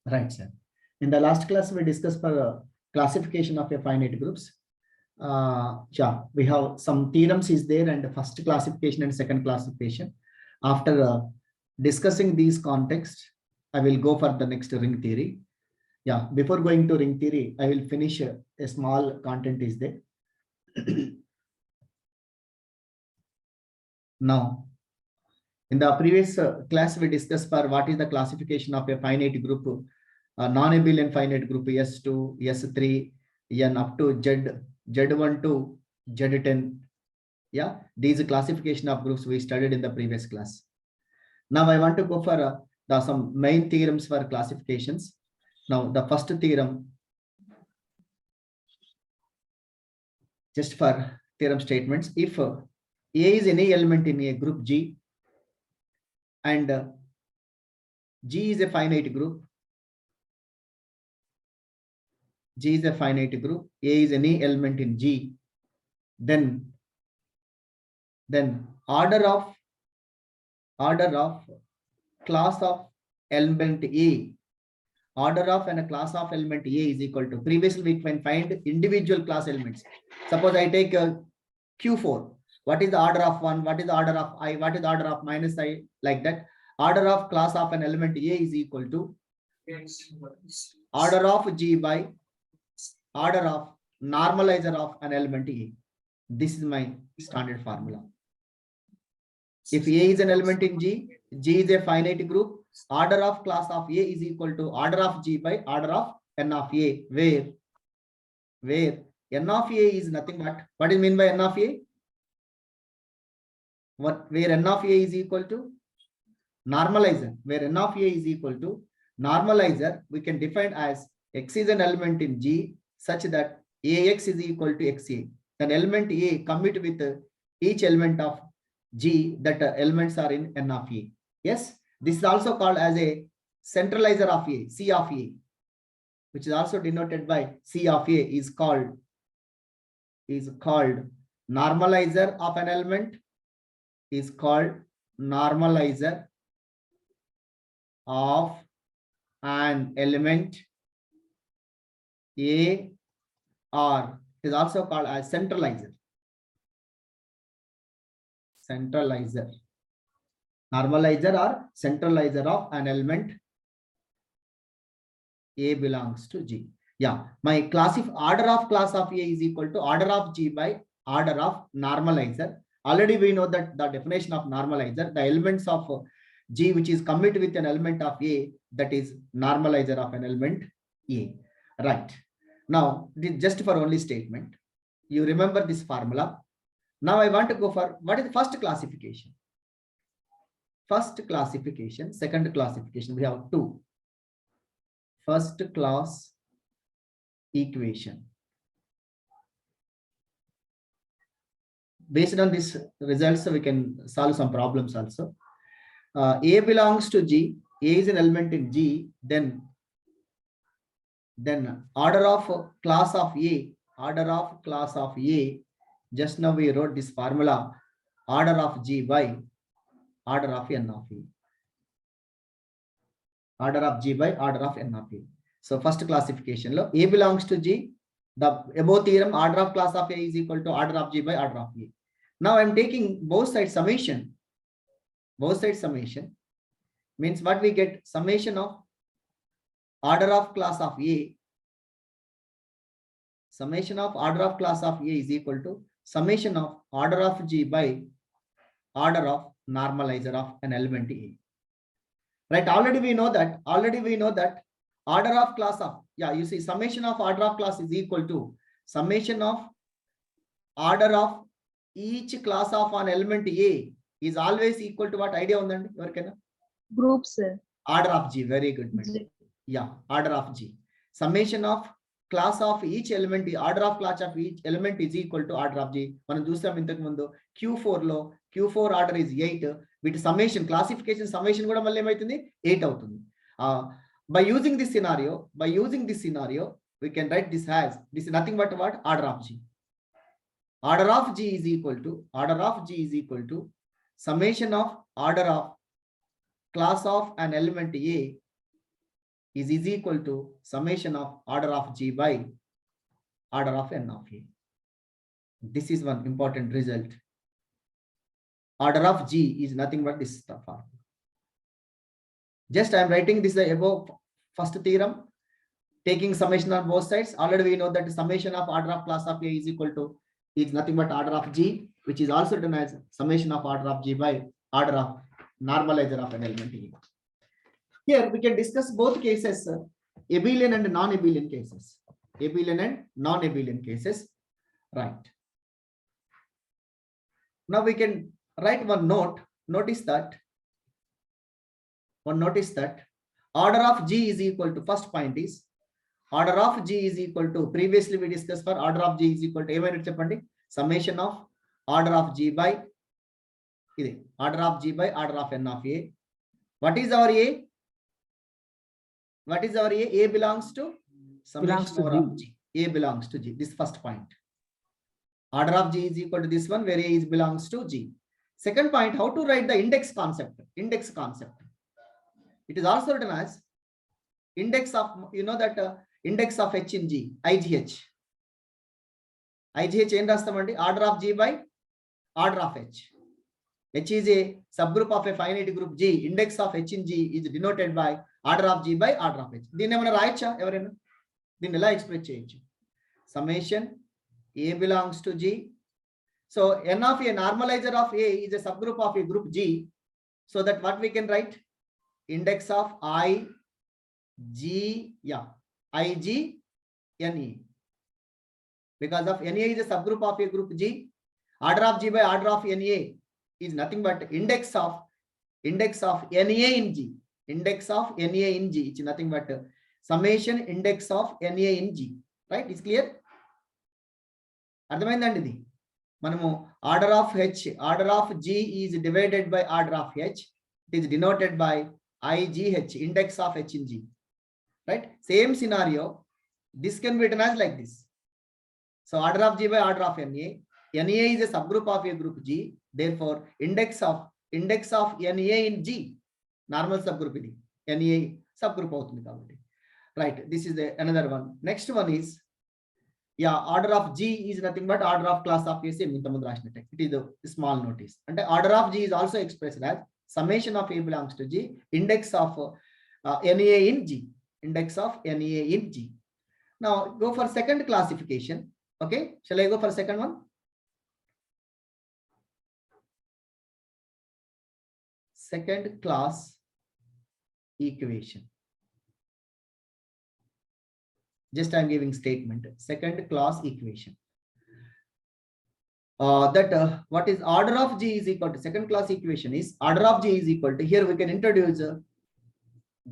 Right, sir. In the last class, we discussed for classification of a finite groups. Yeah, we have some theorems is there and first classification and second classification. After discussing these contexts, I will go for the next ring theory. Yeah, before going to ring theory, I will finish a small content is there. Now, in the previous class, we discussed for what is the classification of a finite group, non-abelian finite group S2, S3, N up to Z, Z1 to Z10. Yeah, these classification of groups we studied in the previous class. Now I want to go for some main theorems for classifications. Now the first theorem, just for theorem statements, if A is any element in a group G and G is a finite group, G is a finite group, A is any element in G, then order of class of element A, order of and a class of element A is equal to, previously we can find individual class elements. Suppose I take Q4, what is the order of 1, what is the order of I, what is the order of minus I, like that. Order of class of an element A is equal to order of G by order of normalizer of an element A. This is my standard formula. If A is an element in G, G is a finite group, order of class of A is equal to order of G by order of N of A, where N of A is nothing but, what is mean by N of A? Where N of A is equal to normalizer, where N of A is equal to normalizer, we can define as X is an element in G such that AX is equal to XA. Then element A commit with each element of G that elements are in N of A. Yes, this is also called as a centralizer of A, C of A, which is also denoted by C of A is called normalizer of an element, is called normalizer of an element A, or it is also called as centralizer. Normalizer or centralizer of an element A belongs to G. Yeah, my order of class of A is equal to order of G by order of normalizer. Already we know that the definition of normalizer, the elements of G which is commit with an element of A, that is normalizer of an element A. Right. Now, just for only statement, you remember this formula. Now I want to go for what is the first classification? First classification, second classification, we have two. First class equation. Based on this results, we can solve some problems also. A belongs to G, A is an element in G, then order of class of A, just now we wrote this formula, order of G by order of N of A. Order of G by order of N of A. So first classification, A belongs to G, the above theorem, order of class of A is equal to order of G by order of A. Now I am taking both sides summation. Both sides summation means what we get, summation of order of class of A. Summation of order of class of A is equal to summation of order of G by order of normalizer of an element A. Right, already we know that order of class of, yeah, you see summation of order of class is equal to summation of order of each class of an element A is always equal to what idea on groups. Order of G, very good. Yeah, order of G. Summation of class of each element, order of class of each element is equal to order of G. మనం చూస్తాం ఇంతకు ముందు Q4 order is 8, with summation classification summation కూడా మళ్ళీ ఏమవుతుంది 8 అవుతుంది. By using this scenario, we can write this as, this is nothing but what, order of G. Order of G is equal to summation of order of class of an element A is equal to summation of order of G by order of N of A. This is one important result. Order of G is nothing but this formula. Just I am writing this above first theorem, taking summation on both sides. Already we know that the summation of order of class of A is equal to is nothing but order of G, which is also written as summation of order of G by order of normalizer of an element E. Here we can discuss both cases, abelian and non-abelian cases. Abelian and non-abelian cases. Right. Now we can write one note. Notice that order of G is equal to, first point is order of G is equal to, previously we discussed for order of G is equal to summation of order of G by order of N of A. What is our A? What is our A? A belongs to summation of G. A belongs to G. This first point. Order of G is equal to this one where A is belongs to G. Second point, how to write the index concept. Index concept. It is also written as index of, you know that index of H in G, IGH. IGH in rastamandi order of G by order of H. H is a subgroup of a finite group G. Index of H in G is denoted by order of G by order of H. దీన్ని ఏమైనా రాయొచ్చా ఎవరైనా? దీన్ని ఎలా express చేయొచ్చు? Summation A belongs to G. So N of A, normalizer of A, is a subgroup of a group G. So that what we can write? Index of I, G, I, G, N, E. Because of NA is a subgroup of a group G. Order of G by order of NA is nothing but index of NA in G. Index of NA in G. It's nothing but summation index of NA in G. Right? It's clear? అర్థమైందండి ఇది మనము order of H, order of G is divided by order of H. It is denoted by IGH, index of H in G. Right? Same scenario. This can be written as like this. So order of G by order of NA. NA is a subgroup of a group G. Therefore, index of NA in G. Normal subgroup ఇది. NA subgroup అవుతుంది కాబట్టి. Right. This is another one. Next one is, order of G is nothing but order of class of A. Same ఇంతకుముందు రాసినట్టే. It is a small notice. And order of G is also expressed as summation of A belongs to G. Index of NA in G. Index of NA in G. Now go for second classification. Okay. Shall I go for second one? Second class equation. Just I'm giving statement. Second class equation. What is order of G is equal to, second class equation is order of G is equal to, here we can introduce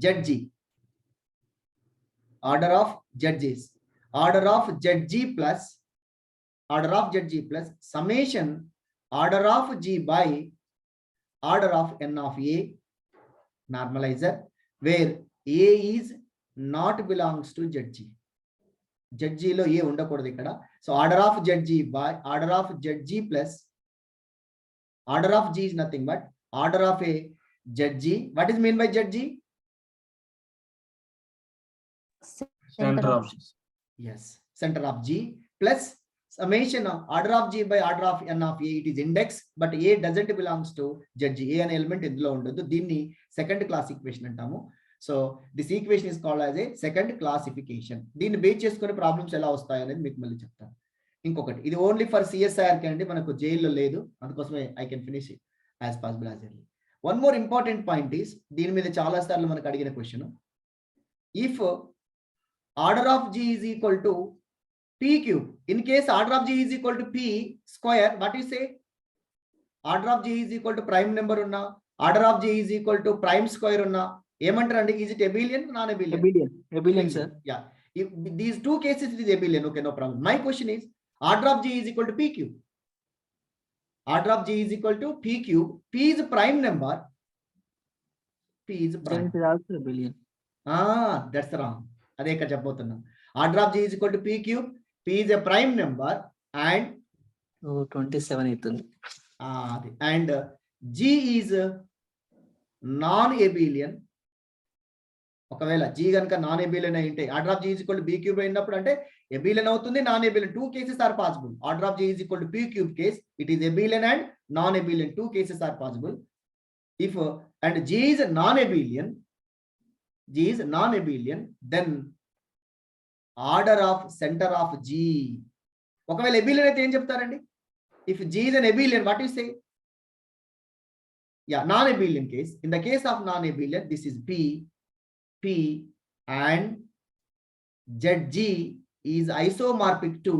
ZG. Order of ZG is order of ZG plus summation order of G by order of N of A normalizer, where A is not belongs to ZG. ZG లో A ఉండకూడదు ఇక్కడ. So order of ZG by order of ZG plus order of G is nothing but order of A ZG. What is mean by ZG? Center of G. Yes, center of G plus summation of order of G by order of N of A. It is index, but A doesn't belongs to ZG. A అనే element ఇందులో ఉండదు. దీన్ని second class equation అంటాము. So this equation is called as a second classification. దీన్ని base చేసుకునే problems ఎలా వస్తాయి అనేది మీకు మళ్ళీ చెప్తాను. ఇంకొకటి, ఇది ఓన్లీ ఫర్ సిఎస్ఐఆర్ కి అండి, మనకు జైల్లో లేదు, అందుకోసమే I can finish it as possible as early. One more important point is, దీని మీద చాలా సార్లు మనకు అడిగిన question, if order of G is equal to P cube, in case order of G is equal to P square, what you say? Order of G is equal to prime number ఉన్నా, order of G is equal to prime square ఉన్నా ఏమంటారండి? Is it abelian, non-abelian? Abelian, sir. Yeah. If these two cases it is abelian, okay, no problem. My question is, order of G is equal to P cube. Order of G is equal to P cube. P is a prime number. P is a prime. Then it is also abelian. That's wrong. అదే ఇక్కడ చెప్పబోతున్నాం. Order of G is equal to P cube. P is a prime number and 27 అవుతుంది. And G is non-abelian. ఒకవేళ G గనుక non ఎబిలియన్ అయితే order of G is equal to B cube అయినప్పుడు అంటే ఎబిలియన్ అవుతుంది, non ఎబిలియన్. 2 cases are possible. Order of G is equal to P cube case, it is abelian and non abelian. 2 cases are possible. If and G is non-abelian, then order of center of G. ఒకవేళ abelian అయితే ఏం చెప్తారండి? If G is an abelian, what you say? Yeah, non-abelian case. In the case of non-abelian, this is P and ZG is isomorphic to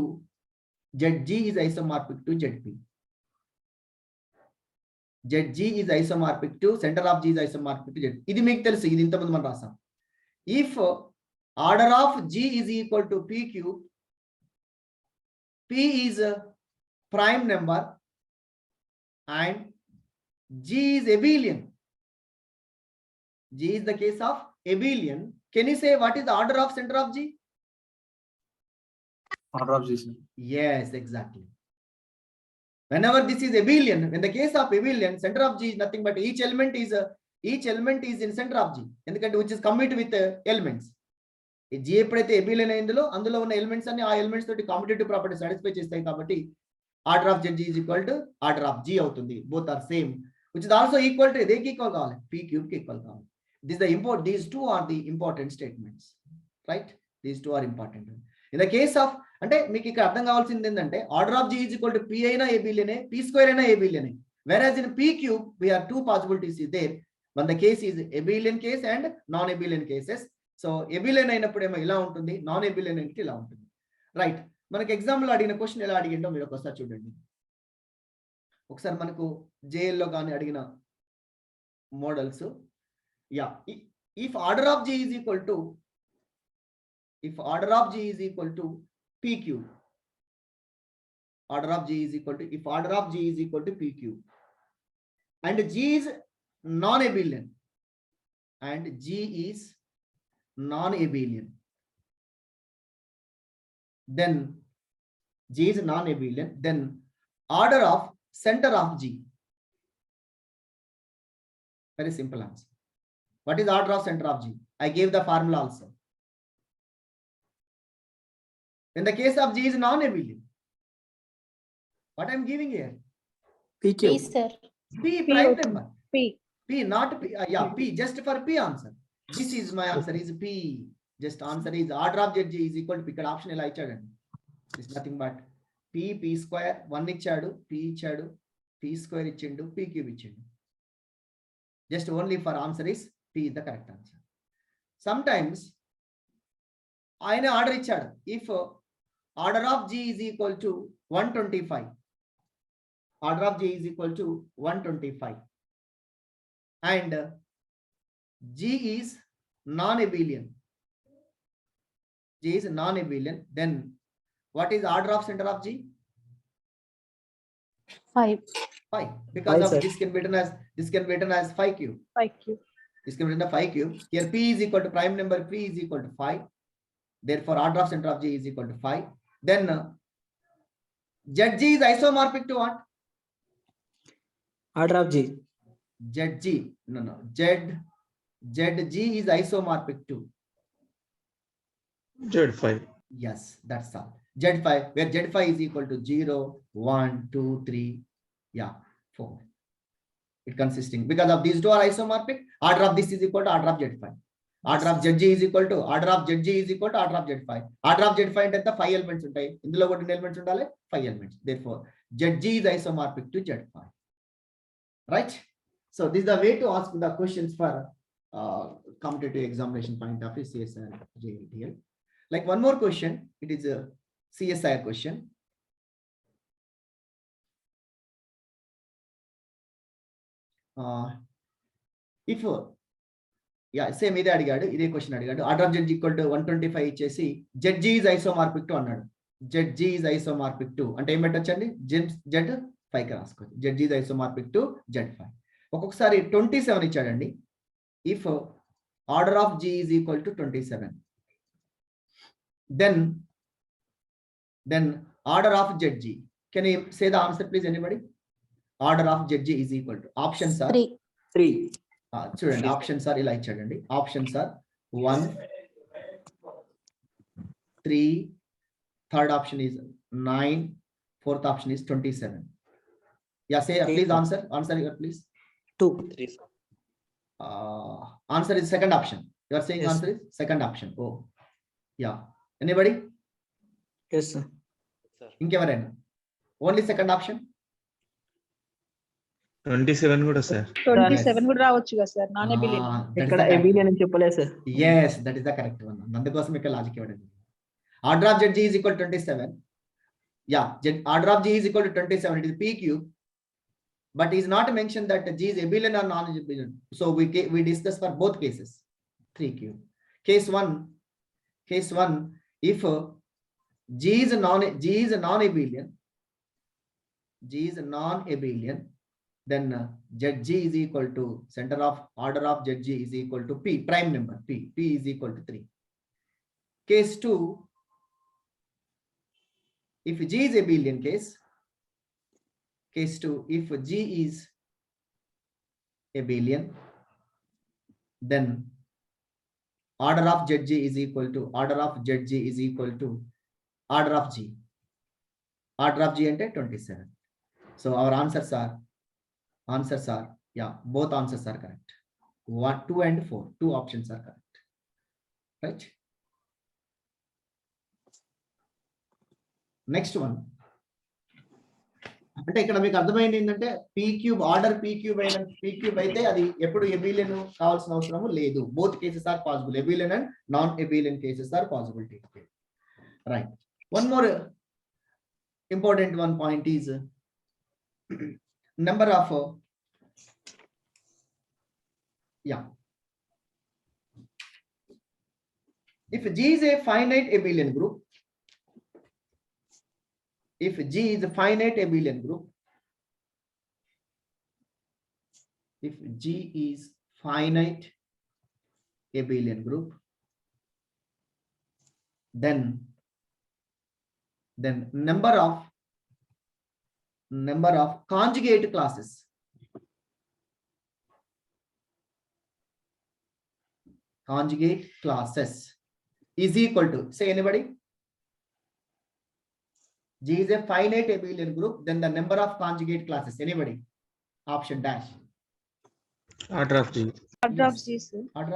ZG is isomorphic to ZP. ZG is isomorphic to center of G is isomorphic to Z. ఇది మీకు తెలుసు, ఇది ఇంతకుముందు మనం రాసాం. If order of G is equal to P cube, P is a prime number and G is abelian. G is the case of abelian. Can you say what is the order of center of G? Order of G. Yes, exactly. Whenever this is abelian, in the case of abelian, center of G is nothing but each element is in center of G, ఎందుకంటే which is commute with elements. ఈ G ఎప్పుడైతే abelian అయిందో అందులో ఉన్న elements అన్ని ఆ elements తోటి competitive property satisfy చేస్తాయి కాబట్టి order of ZG is equal to order of G అవుతుంది. Both are same, which is also equal to దేనికి ఈక్వల్ కావాలి? P cube కి ఈక్వల్ కావాలి. These two are the important statements, right? These two are important. In the case of అంటే మీకు ఇక్కడ అర్థం కావాల్సింది ఏంటంటే order of G is equal to P అయినా abelian, P square అయినా abelian. Whereas in P cube we have two possibilities is there. When the case is abelian case and non abelian cases. So abelian అయినప్పుడు ఏమో ఇలా ఉంటుంది, non abelian అయితే ఇలా ఉంటుంది, right? మనకి ఎగ్జామ్ లో అడిగిన క్వశ్చన్ ఎలా అడిగిందో మీరు ఒకసారి చూడండి. ఒకసారి మనకు JL లో కానీ అడిగిన models. Yeah, if order of G is equal to P cube, order of G is equal to P cube and G is non-abelian then G is non-abelian, then order of center of G. Very simple answer. What is order of center of G? I gave the formula also. In the case of G is non-abelian, what I am giving here? P P, cube. sir. P prime number. P. Not P. Yeah, P just for P answer. This is my answer is P. Just answer is order of ZG is equal to ఇక్కడ option ఇలా ఇచ్చాడండి. It's nothing but P square 1 ఇచ్చాడు, P ఇచ్చాడు, P square ఇచ్చిండు, P cube ఇచ్చిండు. Just only for answer is P is the correct answer. Sometimes ఆయన order ఇచ్చాడు. If order of G is equal to 125, order of G is equal to 125 and G is non-abelian, then what is order of center of G? 5. 5, because 5, of sir. this can be written as 5 cube. 5 cube. This can be written as 5 cube. Here P is equal to prime number, P is equal to 5. Therefore, order of center of G is equal to 5. Then ZG is isomorphic to what? Order of G. ZG. No. ZG is isomorphic to Z5. Yes, that's all. Z5, where Z5 is equal to 0, 1, 2, 3, 4. It consisting because of these two are isomorphic. Order of this is equal to order of Z5. Order of ZG is equal to order of Z5. Order of Z5 అంటే 5 elements ఉంటాయి. ఇందులో కూడా ఎన్ని elements ఉండాలి? 5 elements. Therefore, ZG is isomorphic to Z5. Right? So this is the way to ask the questions for competitive examination point of view, CSIR, JLTL. Like one more question, it is a CSIR question. If same ఇదే అడిగాడు, ఇదే question అడిగాడు. Order of Z equal to 125 ఇచ్చేసి ZG is isomorphic to అన్నాడు. ZG is isomorphic to అంటే ఏం పెట్టొచ్చండి? Z5 కి రాసుకోవచ్చు. ZG is isomorphic to Z5. ఒక్కొక్కసారి 27 ఇచ్చాడండి. If order of G is equal to 27, then order of ZG. Can you say the answer please, anybody? Order of ZG is equal to options are 3. Three. చూడండి, options are ఇలా ఇచ్చాడండి. Options are 1, 3, third option is 9, fourth option is 27. Yeah, say please answer here, please. 2. Answer is second option. You are saying Yes. answer is second option. Oh, yeah. Anybody? Yes, sir. Inkevarena? Only second option? 27 కూడా sir 27 కూడా రావచ్చు కదా sir non ఎబిలియన్ That is ఇక్కడ the correct abelian one. అని చెప్పలేదు sir. Yes, that is the correct one. అందుకోసం ఇక్కడ logic ఇవ్వడం. Order of ZG is equal to 27. Yeah, order of G is equal to 27. It is P cube. But it is not mentioned that G is abelian or non-abelian. So we discuss for both cases. 3 cube. Case 1, if G is non-abelian, then ZG is equal to center of order of ZG is equal to P, prime number P is equal to 3. Case 2, if G is abelian case 2, if G is abelian, then order of ZG is equal to order of G. Order of G ante 27. So our answers are yeah, both answers are correct. 1, 2 and 4, 2 options are correct, right? Next one. అంటే ఇక్కడ మీకు అర్థమైంది ఏంటంటే P cube order P cube అయితే అది ఎప్పుడు abelian కావాల్సిన అవసరం లేదు. Both cases are possible. Abelian and non abelian cases are possibility. Right. One more important one point is number of if G is a finite abelian group, if G is a finite abelian group, if G is finite abelian group, then number of conjugate classes is equal to, say anybody, G is a finite abelian group, then the number of conjugate classes, anybody, option dash. Order of G order of G sir order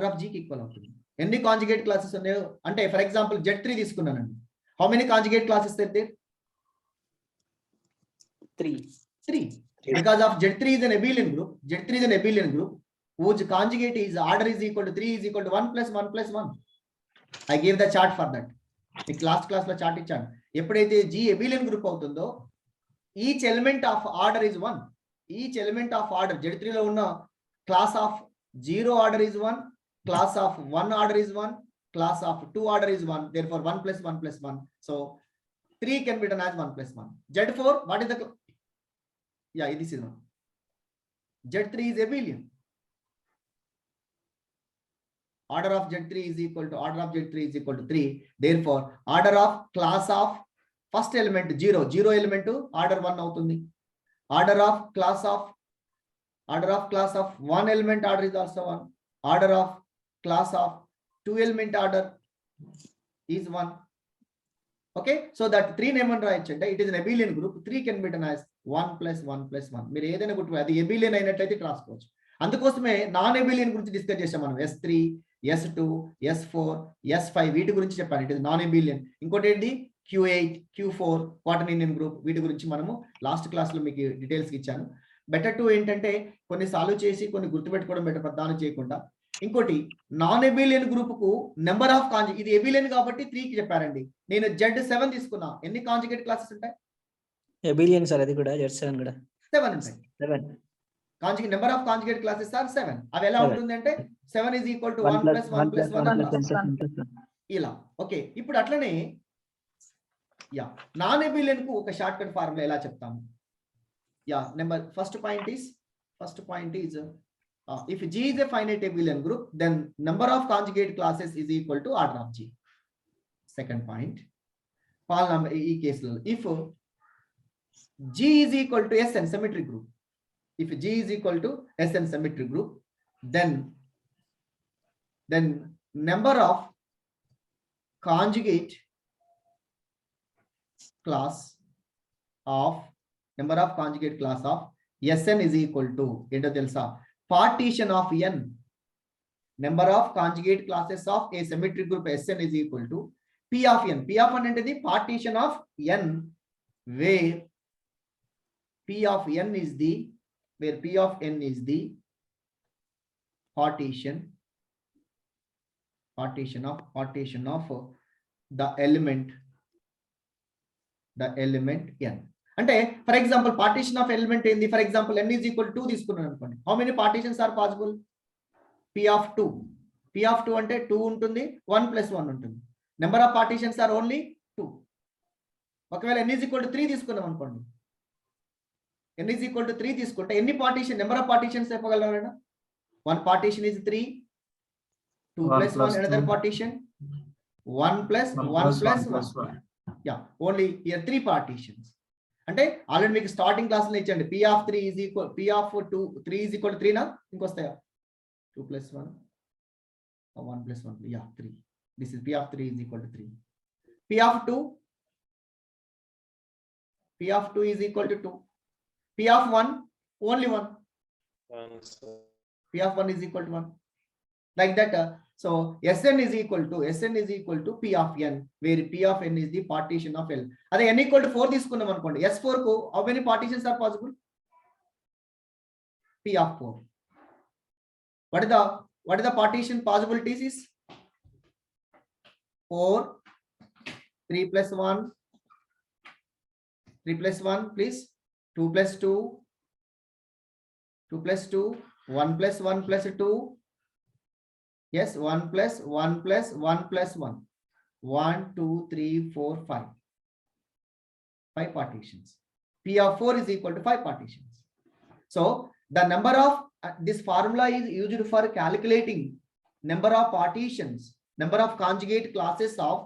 of G కి equal అవుతుంది. ఎన్ని conjugate classes ఉన్నాయో అంటే for example Z3 తీసుకున్నానండి. How many conjugate classes there? 3. Because of Z3 is an abelian group, whose conjugate is order is equal to 3 is equal to 1 plus 1 plus 1. I gave the chart for that. In last class లో chart ఇచ్చాను. ఎప్పుడైతే G abelian group అవుతుందో each element of order is 1. Each element of order Z3 లో ఉన్న class of 0 order is 1, class of 1 order is 1, class of 2 order is 1. Therefore 1 plus 1 plus 1. So 3 can be written as 1 plus 1. Z4, what is the this is one. Z3 is abelian. Order of Z3 is equal to 3. Therefore, order of class of first element 0 element order 1 అవుతుంది. Order of class of 1 element order is also 1. Order of class of 2 element order is 1. Okay, so that 3 name and right, it is an abelian group. 3 can be written as 1 plus 1 plus 1. మీరు ఏదైనా గుర్తు అది abelian అయినట్లయితే రాసుకోవచ్చు. అందుకోసమే non abelian గురించి discuss చేసాం మనం. S3, S2, S4, S5 వీటి గురించి చెప్పాను. It is non abelian. ఇంకోటి ఏంటి Q8, Q4 quaternion గ్రూప్, వీటి గురించి మనము లాస్ట్ క్లాస్ లో మీకు డీటెయిల్స్ ఇచ్చాను. బెటర్ టు ఏంటంటే కొన్ని సాల్వ్ చేసి కొన్ని గుర్తుపెట్టుకోవడం బెటర్, ప్రధానం చేయకుండా. ఇంకోటి నాన్ ఎబిలియన్ గ్రూప్ కు నెంబర్ ఆఫ్ కాంజుగేట్, ఇది ఎబిలియన్ కాబట్టి 3 కి చెప్పారండి. నేను Z7 తీసుకున్నా, ఎన్ని కాంజుగేట్ క్లాసెస్ ఉంటాయి? ఎబిలియన్ సార్ అది కూడా Z7 కూడా 7 ఉంటాయి. 7 conjugate number of conjugate classes are 7. అవి ఎలా ఉంటుంది అంటే 7 is equal to 1 plus 1 plus 1 ఇలా. ఓకే, ఇప్పుడు అట్లనే నాన్ ఎబిలియన్ కు ఒక షార్ట్ కట్ ఫార్ములా ఎలా చెప్తాము? First point is if G is a finite abelian group, then number of conjugate classes is equal to order of G. Second point, ఈ కేసులో if G is equal to Sn symmetric group, then then number of conjugate class of Sn is equal to ఏంటో తెలుసా, partition of n, number of conjugate classes of a symmetric group Sn is equal to P of n. P of n అంటే partition of n where P of n is the partition of the element n. అంటే for example partition of element ఏంది, for example n is equal to 2 తీసుకున్నాను అనుకోండి. How many partitions are possible? P of 2 అంటే 2 ఉంటుంది, 1 + 1 ఉంటుంది. Number of partitions are only 2. ఒకవేళ n is equal to 3 తీసుకున్నాం అనుకోండి, n is equal to 3 తీసుకుంటే ఎన్ని పార్టీషన్, నెంబర్ ఆఫ్ పార్టీషన్స్ చెప్పగలరా? 1 partition is 3, 2 + 1 another partition, 1 + 1 + 1. Yeah, only here 3 partitions. అంటే ఆల్రెడీ మీకు స్టార్టింగ్ క్లాస్ లో ఇచ్చండి P of 3 is equal, P of 3 is equal to 3 నా ఇంకొస్తాయా? 2 + 1 1 + 1, yeah 3. This is P of 3 is equal to 3. P of 2 is equal to 2. P of 1 only 1. P of 1 is equal to 1. Like that. So Sn is equal to P of n, where P of n is the partition of L. అదే n equal to 4 తీసుకున్నాం అనుకోండి, S4 కు how many partitions are possible? P of 4. What is the partition possibilities is 4, 3 + 1, 3 + 1 please, 2 + 2, 2 + 2, 1 + 1 + 2. Yes, 1 + 1 + 1 + 1. 1, 2, 3, 4, 5. 5 partitions. P of 4 is equal to 5 partitions. So the number of this formula is used for calculating number of partitions, number of conjugate classes of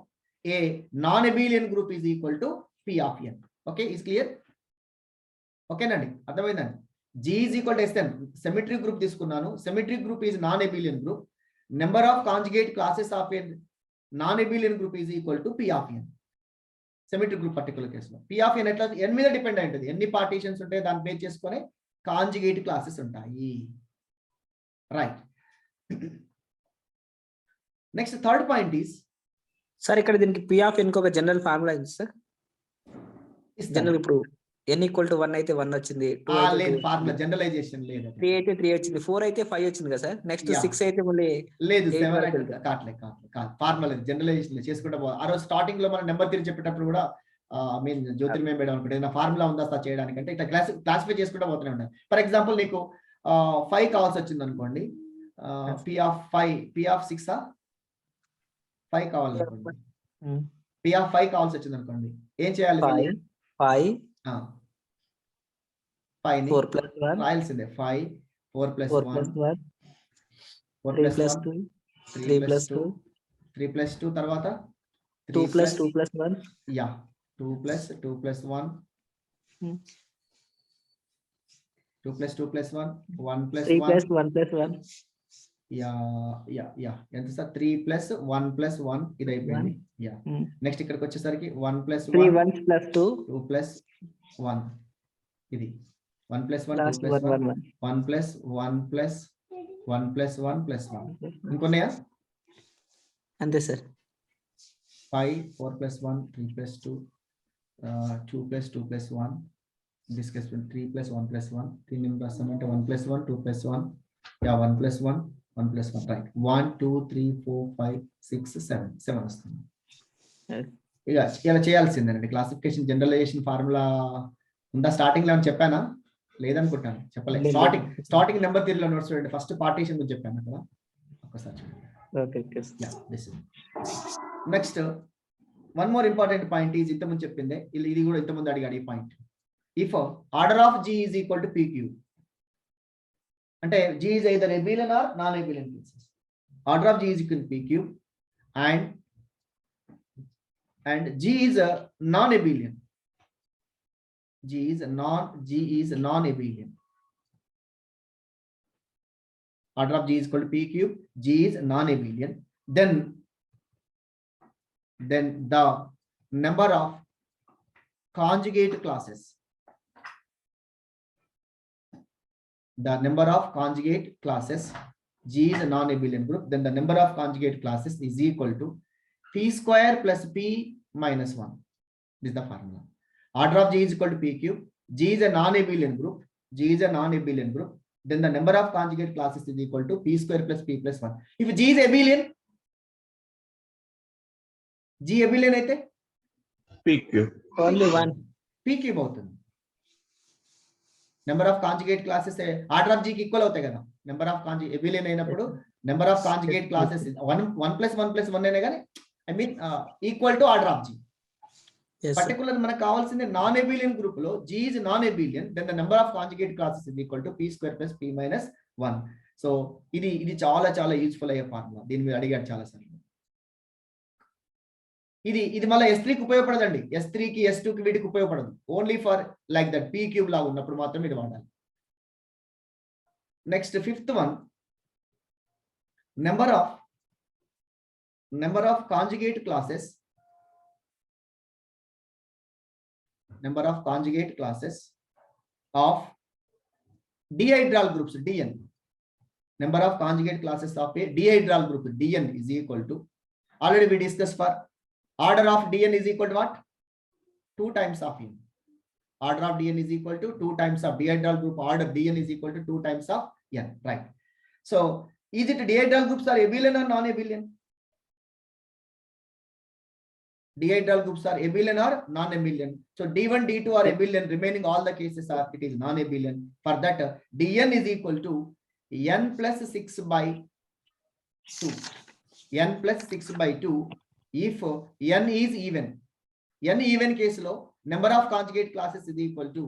a non-abelian group is equal to P of n. Okay, is clear? Okay nandi, అర్థమైందండి. G is equal to Sn, symmetric group తీసుకున్నాను. Symmetric group is non-abelian group. Number of conjugate classes of a non-abelian group is equal to P of n. Symmetric group particular case లో P of n ఎట్లా n మీద depend అయి ఉంటుంది. ఎన్ని partitions ఉంటాయి దాన్ని base చేసుకొని కాంజుగేట్ క్లాసెస్ ఉంటాయి. Right. Next third point is sir ఇక్కడ దీనికి P of n కి ఒక జనరల్ ఫార్ములా ఉంది సార్. జనరల్ ఇప్పుడు n equal to 1 అయితే 1 వచ్చింది, 2 అయితే లేదు, ఫార్ములా జనరలైజేషన్ లేదు. 3 అయితే 3 వచ్చింది, 4 అయితే 5 వచ్చింది కదా సార్. నెక్స్ట్ 6 అయితే మళ్ళీ లేదు, 7 అయితే కాట్లే ఫార్ములా జనరలైజేషన్ చేసుకుంటా పో. ఆ రోజు స్టార్టింగ్ లో మనం నెంబర్ థియరీ చెప్పేటప్పుడు కూడా మీన్ జ్యోతిర్మయం మేడం అనుకుంటే ఏదైనా ఫార్ములా ఉందా సార్ చేయడానికి అంటే ఇట్లా క్లాసిఫై చేసుకుంటా పోతూనే ఉంటాయి. ఫర్ ఎగ్జాంపుల్ నీకు 5 కావాల్సి వచ్చింది అనుకోండి, P of 5, P of 6 5 కావాలనుకోండి, P of 5 కావాల్సి వచ్చింది అనుకోండి, ఏం చేయాలి? 5 5 4 + 1 రాయాల్సిందే. 5 4 + 1 4 3 + + 2 3 + 2 3 + 2 తర్వాత 2 + 2 + 1, యా 2 + 2 + 1 2 + 2 + 1 1 + 3 1 + 1 + 1, యా ఎంత సార్? 3 + 1 + 1 ఇది అయిపోయింది. యా నెక్స్ట్ ఇక్కడికి వచ్చేసరికి 1 + 3 1 1 + 2 2 + 1 ఇది 1 + 1 లాస్ట్ 2 + 1 1 1 + 1 + 1 + 1 + 1 ఇంకొన్నాయా? అంతే సార్. 5 4 + 1 3 + 2 2 + 2 + 1 this case 3 + 1 + 1 3 numbers అంటే 1 + 1 2 + 1 యా 1 + 1 1 + 1 రైట్ 1 2 3 4 5 6 7 వస్తుంది. ఇక ఇలా చేయాల్సిందేనండి. క్లాసిఫికేషన్ జనరలైజేషన్ ఫార్ములా ఉందా స్టార్టింగ్ లో చెప్పానా? లేదనుకుంటాను, చెప్పలేదు. స్టార్టింగ్ నెంబర్ థియరీలో నోట్స్ చూడండి, ఫస్ట్ పార్టీషన్ గురించి చెప్పాను కదా, ఒక్కసారి next one more important point is ఇంతకుముందు చెప్పిందే, ఇది కూడా ఇంతకుముందు అడిగాడు ఈ point. If order of G is equal to PQ అంటే G is either abelian or non-abelian cases. Order of G is equal to PQ and G is a non-abelian. G is non-abelian. Order of G is equal to P cube. G is non-abelian. Then the number of conjugate classes. The number of conjugate classes. G is a non-abelian group. Then the number of conjugate classes is equal to P square plus P minus 1. This is the formula. Order of G is equal to P cube. G is a non-abelian group. G is a non-abelian group. Then the number of conjugate classes is equal to P square plus P plus 1. If G is abelian, G abelian aithe PQ. Only one. P cube అవుతుంది. Number of conjugate classes order of G కి equal అవుతాయి కదా. Number of conjugate abelian అయినప్పుడు number of conjugate classes 1 plus 1 plus 1 అయినా కానీ I mean equal to order of G. Yes, sir. Particular మనకు కావాల్సింది non abelian group లో G is non-abelian, then the number of conjugate classes is equal to P square plus P minus 1. So ఇది చాలా చాలా useful అయ్యే formula. దీని మీద అడిగాడు చాలా సార్లు. ఇది మళ్ళీ S3 కి ఉపయోగపడదండి. S3 కి S2 కి వీటికి ఉపయోగపడదు. Only for like that P cube లాగా ఉన్నప్పుడు మాత్రం ఇది వాడాలి. Next fifth one, number of conjugate classes. Number of conjugate classes of dihedral groups Dn. Number of conjugate classes of a dihedral group Dn is equal to, already we discussed for order of Dn is equal to what? 2 times of n. Order of Dn is equal to 2 times of dihedral group order Dn is equal to 2 times of n, right? So is it dihedral groups are abelian or non-abelian? Dihedral groups are abelian or non-abelian. So D1, D2 are abelian. Remaining all the cases are it is non-abelian. For that, Dn is equal to n plus 6 by 2. N plus 6 by 2. If n is even, n even case lo number of conjugate classes is equal to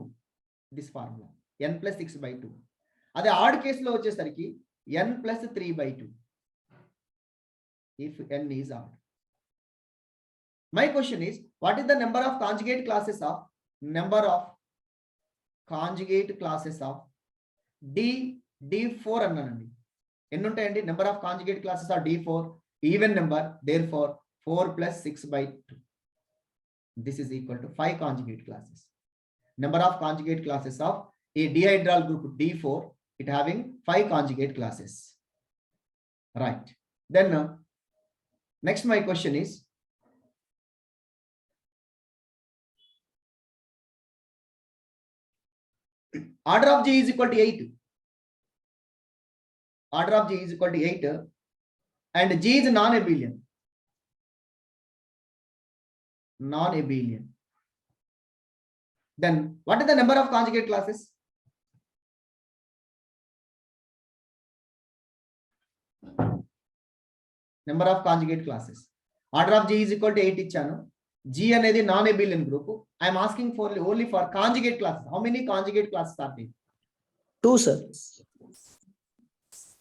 this formula. N plus 6 by 2. Ade odd case lo vachesariki n plus 3 by 2. If n is odd. My question is, what is the number of conjugate classes of D4 అన్నానండి. ఎన్ని ఉంటాయండి? Number of conjugate classes of D4 even number, therefore 4 plus 6 by 2. This is equal to 5 conjugate classes. Number of conjugate classes of a dihedral group D4, it having 5 conjugate classes. Right. Then next my question is, order of G is equal to 8. Order of G is equal to 8 and G is non-abelian. Non-abelian. Then what is the number of conjugate classes? Number of conjugate classes. Order of G is equal to 8 ఇచ్చాను. G అనేది non-abelian group. I am asking for only for conjugate classes. How many conjugate classes are there? 2, sir.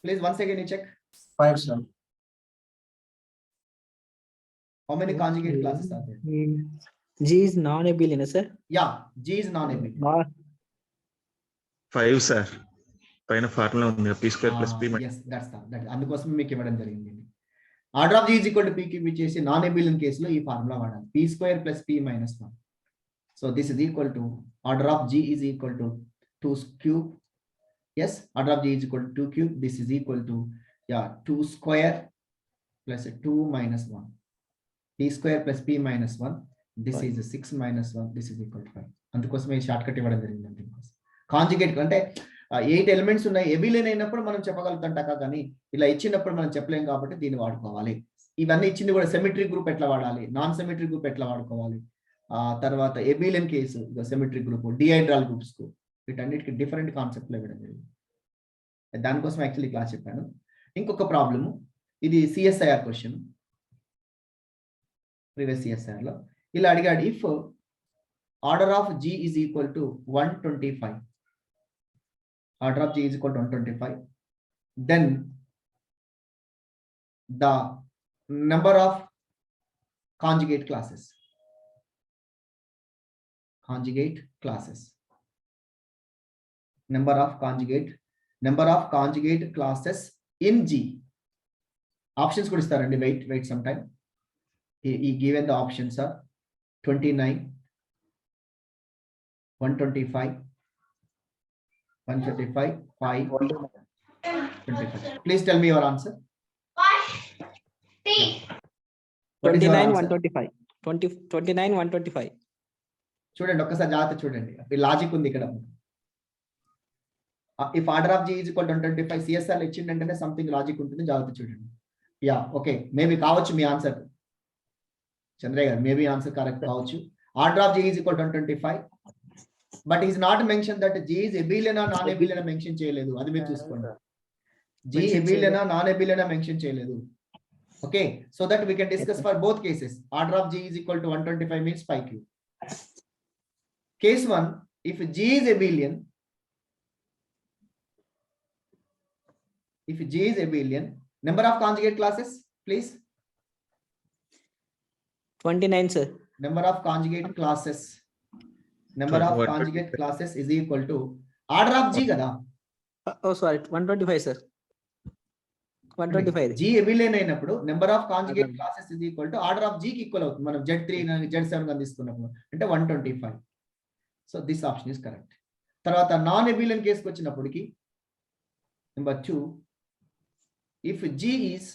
Please once again you check. 5, sir. How many conjugate classes are there? G is non-abelian, sir. Yeah, G is non-abelian. 5 sir. పైన formula ఉంది P square plus P minus. Yes, that's that. అందుకోసం మీకు ఇవ్వడం జరిగింది. Order of G is equal to P cube, which is non-abelian case లో ఈ formula వాడాలి. P square plus P minus 1. So this is equal to order of G is equal to 2 cube. Yes, order of G is equal to 2 cube. This is equal to 2 square plus 2 minus 1. P square plus P minus 1. This is 6 minus 1. This is equal to 5. అందుకోసమే short cut ఇవ్వడం జరిగింది. Conjugate అంటే 8 elements ఉన్నాయి. ఎబిలియన్ అయినప్పుడు మనం చెప్పగలుగుతాం టకా, కానీ ఇలా ఇచ్చినప్పుడు మనం చెప్పలేం కాబట్టి దీన్ని వాడుకోవాలి. ఇవన్నీ ఇచ్చింది కూడా సిమెట్రిక్ గ్రూప్ ఎట్లా వాడాలి, నాన్ సిమెట్రిక్ గ్రూప్ ఎట్లా వాడుకోవాలి, తర్వాత Abelian case symmetric group, dihedral groups కు వీటన్నిటికి డిఫరెంట్ కాన్సెప్ట్లు ఇవ్వడం జరిగింది. దానికోసం యాక్చువల్లీ క్లాస్ చెప్పాను. ఇంకొక ప్రాబ్లము, ఇది సిఎస్ఐఆర్ క్వశ్చన్, ప్రీవియస్ సిఎస్ఐఆర్ లో ఇలా అడిగాడు. If order of G is equal to 125, order of G is equal to 125, then the number of conjugate classes number of conjugate classes in G. Options could start and wait some time. He given the options are 29, 125, 135, 5, 25. Please tell me your answer. What is your 29 answer? 125 29 125 చూడండి ఒక్కసారి జాగ్రత్త చూడండి logic ఉంది ఇక్కడ. If order of G is equal to 125 CSR ఇచ్చిందంటేనే something logic ఉంటుంది, జాగ్రత్త చూడండి. యా ఓకే, మేబీ కావచ్చు మీ answer Chandraiah garu, maybe answer correct కావచ్చు. Order of G is equal to 125, but is not mention that G is ఎబిలియనా non ఎబిలియనా mention చేయలేదు, అది మీరు చూసుకోండి. జీ ఎబిలియనా నాన్ ఎబిలియనా మెన్షన్ చేయలేదు. Okay, so that we can discuss for both cases. Order of G is equal to 125 means 5 cube. Case 1, if G is abelian, number of conjugate classes, please. 29 sir. Number of conjugate classes is equal to order of G kada. Oh sorry, 125 sir. 125. G abelian అయినప్పుడు number of conjugate classes is equal to order of G కి equal అవుతుంది. మనం Z3 Z7 గా తీసుకున్నప్పుడు అంటే 125. So this option is correct. తర్వాత non ఎబిలియన్ కేసుకి వచ్చినప్పటికి number 2, if G is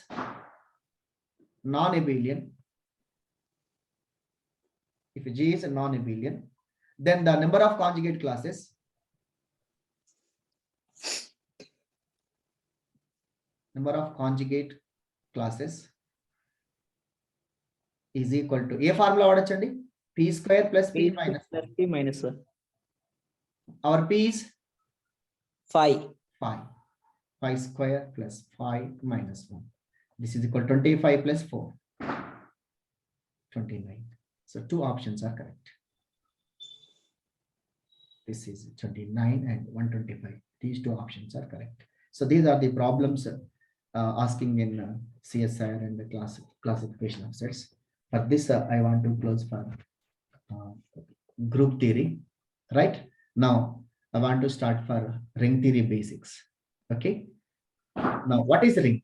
non-abelian, then the number of conjugate classes is equal to ఏ ఫార్ములా వాడొచ్చండి? p square plus p minus sir. Our p is 5 square plus 5 minus 1. This is equal to 25 plus 4, 29. So two options are correct. This is 29 and 125. These two options are correct. So these are the problems asking in CSIR and the classification of sets. For this, I want to close for group theory. Right now, I want to start for ring theory basics. Okay. Now, what is ring?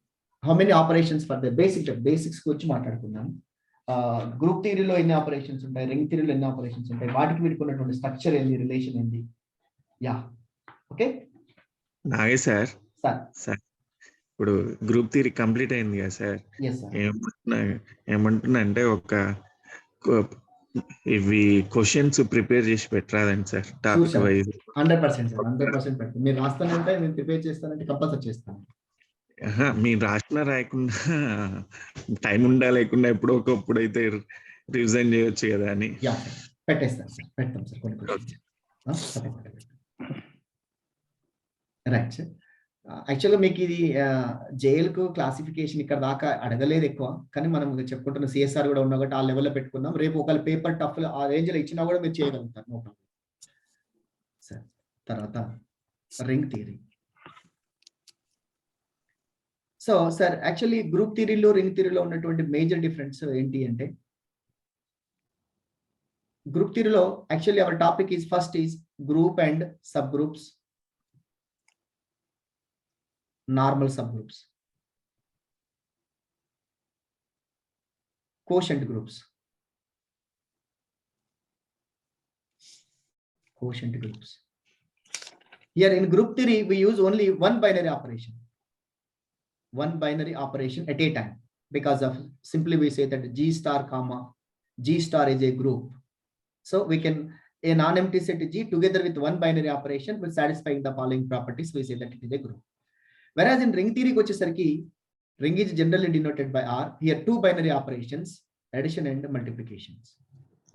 How many operations for the basics? Kuch maatladukunnam. Group theory lo enni operations untayi, ring theory lo enni operations untayi, vaatiki veedukunnatundi structure endi, relation endi. Yeah. Okay. Nice sir. Sir. ఇప్పుడు group theory complete అయింది కదా sir. ఏమంటున్నా అంటే ఒక ఇవి questions prepare చేసి పెట్టరాదండి sir topic wise. 100% పెట్టు. మీరు రాస్తానంటే నేను ప్రిపేర్ చేస్తానంటే కంపల్సరీ చేస్తాను. మీరు రాసిన రాయకుండా టైం ఉండా లేకుండా ఎప్పుడో ఒకప్పుడు అయితే రివిజన్ చేయొచ్చు కదా అని. పెట్టేస్తాను సార్, పెడతాం సార్ కొన్ని. Right sir. యాక్చువల్గా మీకు ఇది జైలుకు క్లాసిఫికేషన్ ఇక్కడ దాకా అడగలేదు ఎక్కువ, కానీ మనం చెప్పుకుంటున్న సిఎస్ఆర్ కూడా ఉన్నా కాబట్టి ఆ లెవెల్లో పెట్టుకుందాం. రేపు ఒకవేళ పేపర్ టఫ్ ఆ రేంజ్లో ఇచ్చినా కూడా మీరు చేయగలుగుతారు, నో ప్రాబ్లం సార్. తర్వాత ring theory. So sir actually group థియరీలో రింగ్ థియరీలో ఉన్నటువంటి మేజర్ డిఫరెన్స్ ఏంటి అంటే, గ్రూప్ థియరీలో actually our topic is first is group and subgroups, normal subgroups, quotient groups. Here in group theory, we use only one binary operation at a time, because of simply we say that G star comma G star is a group. So we can a non-empty set G together with one binary operation will satisfying the following properties. We say that it is a group. Whereas in ring theory వచ్చేసరికి ring is generally denoted by R. Here two binary operations, addition and multiplications.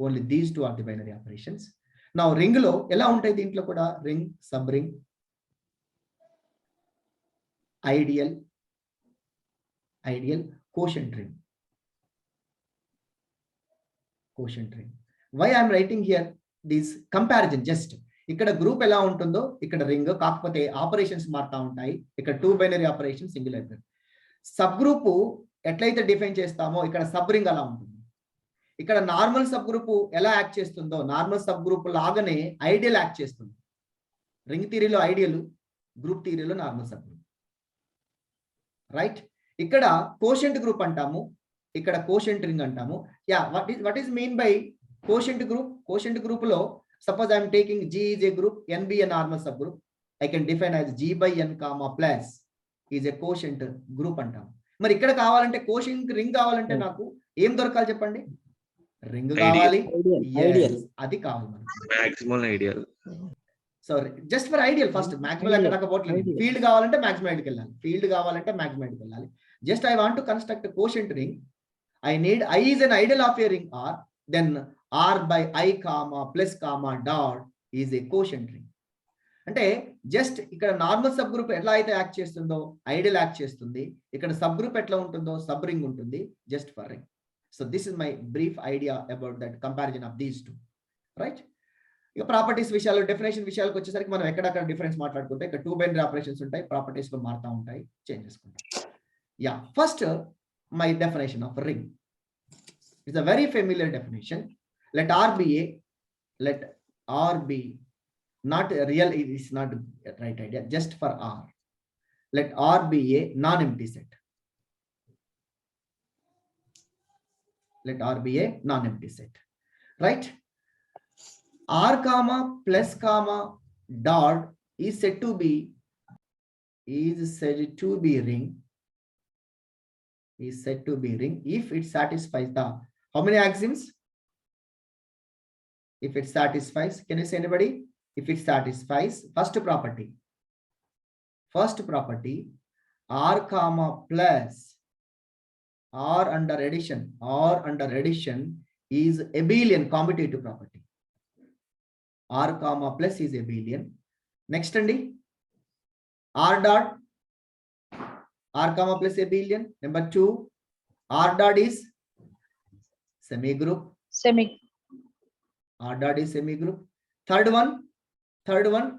Only these two are the binary operations. Now ring లో ఎలా ఉంటాయి, దీంట్లో కూడా ring, sub ring, ideal, quotient ring. Why I am writing here this comparison? Just ఇక్కడ group ఎలా ఉంటుందో ఇక్కడ ring, కాకపోతే ఆపరేషన్స్ మారుతూ ఉంటాయి. ఇక్కడ two binary operation singular. Subgroup ఎట్లయితే డిఫైన్ చేస్తామో ఇక్కడ సబ్ రింగ్ అలా ఉంటుంది. ఇక్కడ నార్మల్ సబ్ గ్రూప్ ఎలా యాక్ట్ చేస్తుందో నార్మల్ సబ్ గ్రూప్ లాగానే ఐడియల్ యాక్ట్ చేస్తుంది. రింగ్ థియరీలో ఐడియల్, గ్రూప్ థియరీలో నార్మల్ సబ్ గ్రూప్. రైట్. ఇక్కడ కోషెంట్ గ్రూప్ అంటాము, ఇక్కడ కోషెంట్ రింగ్ అంటాము. Yeah, what is mean by quotient group? Quotient group లో suppose I am taking G is a group, N be a normal subgroup. I can define as G by N comma plus is a quotient group అంటాము. మరి ఇక్కడ కావాలంటే quotient ring కావాలంటే నాకు ఏం దొరకాలి చెప్పండి? రింగ్ కావాలి, ఐడియల్ అది కావాలి మనకు. Maximum ideal. So just for ideal first maximum ఎక్కడకపోవట్లేదు. ఫీల్డ్ కావాలంటే మాక్సిమం ఐడికి వెళ్ళాలి, ఫీల్డ్ కావాలంటే మాక్సిమం ఐడికి వెళ్ళాలి. Just I want to construct quotient ring. I need I is an ideal of a ring R, then R by I comma plus comma dot is a quotient ring. అంటే just ఇక్కడ normal sub group ఎట్లా అయితే act చేస్తుందో ideal act చేస్తుంది, ఇక్కడ sub group ఎట్లా ఉంటుందో sub ring ఉంటుంది, just for ring. So this is my brief idea about that comparison of these two, right. ఇక ప్రాపర్టీస్ విషయాలు, డెఫినేషన్ విషయాలకు వచ్చేసరికి మనం ఎక్కడక్కడ డిఫరెన్స్ మాట్లాడుకుంటే ఇక్కడ 2 బైనరీ ఆపరేషన్స్ ఉంటాయి, ప్రాపర్టీస్ లో మారుతూ ఉంటాయి, చేంజ్ చేసుకుంటాం. Yeah, first my definition of ring. It's a very familiar definition. Let R be a, let R be not a real, it is not the right idea, just for R. Let R be a non-empty set. Let R be a non-empty set, right? R comma plus comma dot is said to be ring, is said to be ring if it satisfies the how many axioms? If it satisfies, can you say anybody? If it satisfies first property, R comma plus R under addition is Abelian commutative property. R comma plus is Abelian. Next andi R dot, R comma plus Abelian. Number 2, R dot is semi group. R dot is semi group. Third one,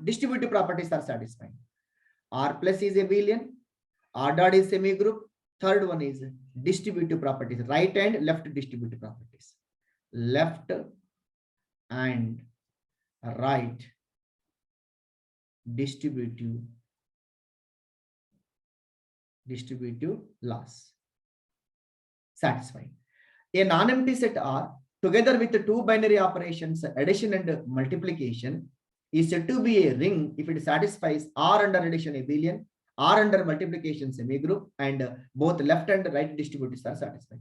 distributive properties are satisfying. R plus is Abelian, R dot is semi group. Third one is distributive properties, right and left distributive properties. Left and right distributive laws satisfying. A non-empty set R together with the 2 binary operations addition and multiplication is said to be a ring if it satisfies R under addition Abelian, R under multiplication semigroup, and both left and right distributives are satisfied.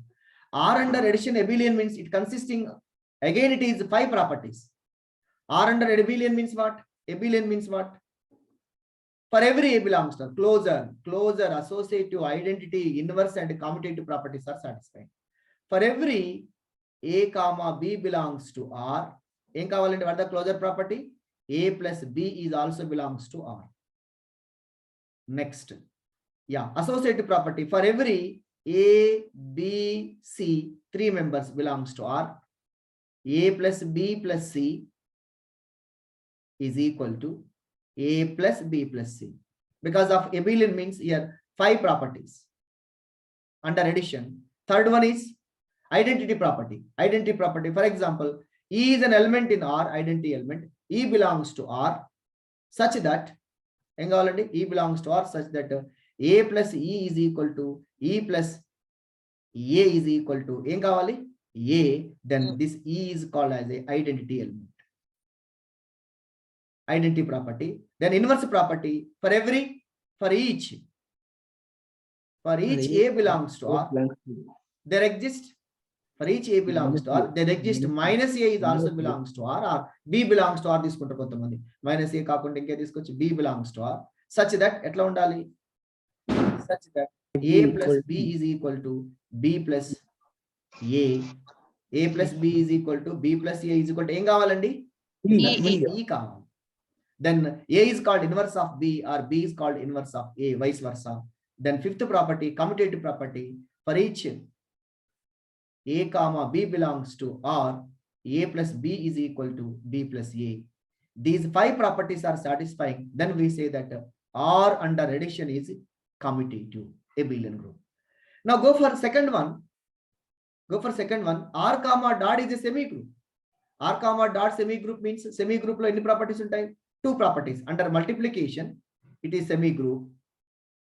R under addition Abelian means it consisting, again it is 5 properties. R under Abelian means what? Abelian means what? For every A belongs to closure, associative, identity, inverse and commutative properties are satisfied. For every A comma B belongs to R, em kavalante what the closure property? A plus B is also belongs to R. Next, yeah, associative property. For every A, B, C, 3 members belongs to R. A plus B plus C is equal to A plus B plus C. Because of Abelian means here 5 properties under addition. Third one is identity property. For example, E is an element in R, identity element. E belongs to R such that E belongs to R such that A plus E is equal to E plus A is equal to A, then this E is called as a identity element. Identity property. Then inverse property. For each A belongs to R, there exists, for each A belongs to R, there exists minus A is also belongs to R, or B belongs to R తీసుకుంటారు కొంతమంది, minus A కాకుండా ఇంకే తీసుకొచ్చి B belongs to R, such that ఎట్లా ఉండాలి, such that A plus B is equal to B plus A plus B is equal to B plus A is equal to ఏం కావాలండి? E కావాలి. Then A is called inverse of B or B is called inverse of A, vice versa. Then fifth property, commutative property. For each A comma B belongs to R, A plus B is equal to B plus A. These 5 properties are satisfying. Then we say that R under addition is commutative, Abelian group. Now go for second one. R comma dot is a semigroup. R comma dot semigroup means semigroup lo any properties untai? 2 properties. Under multiplication, it is semigroup.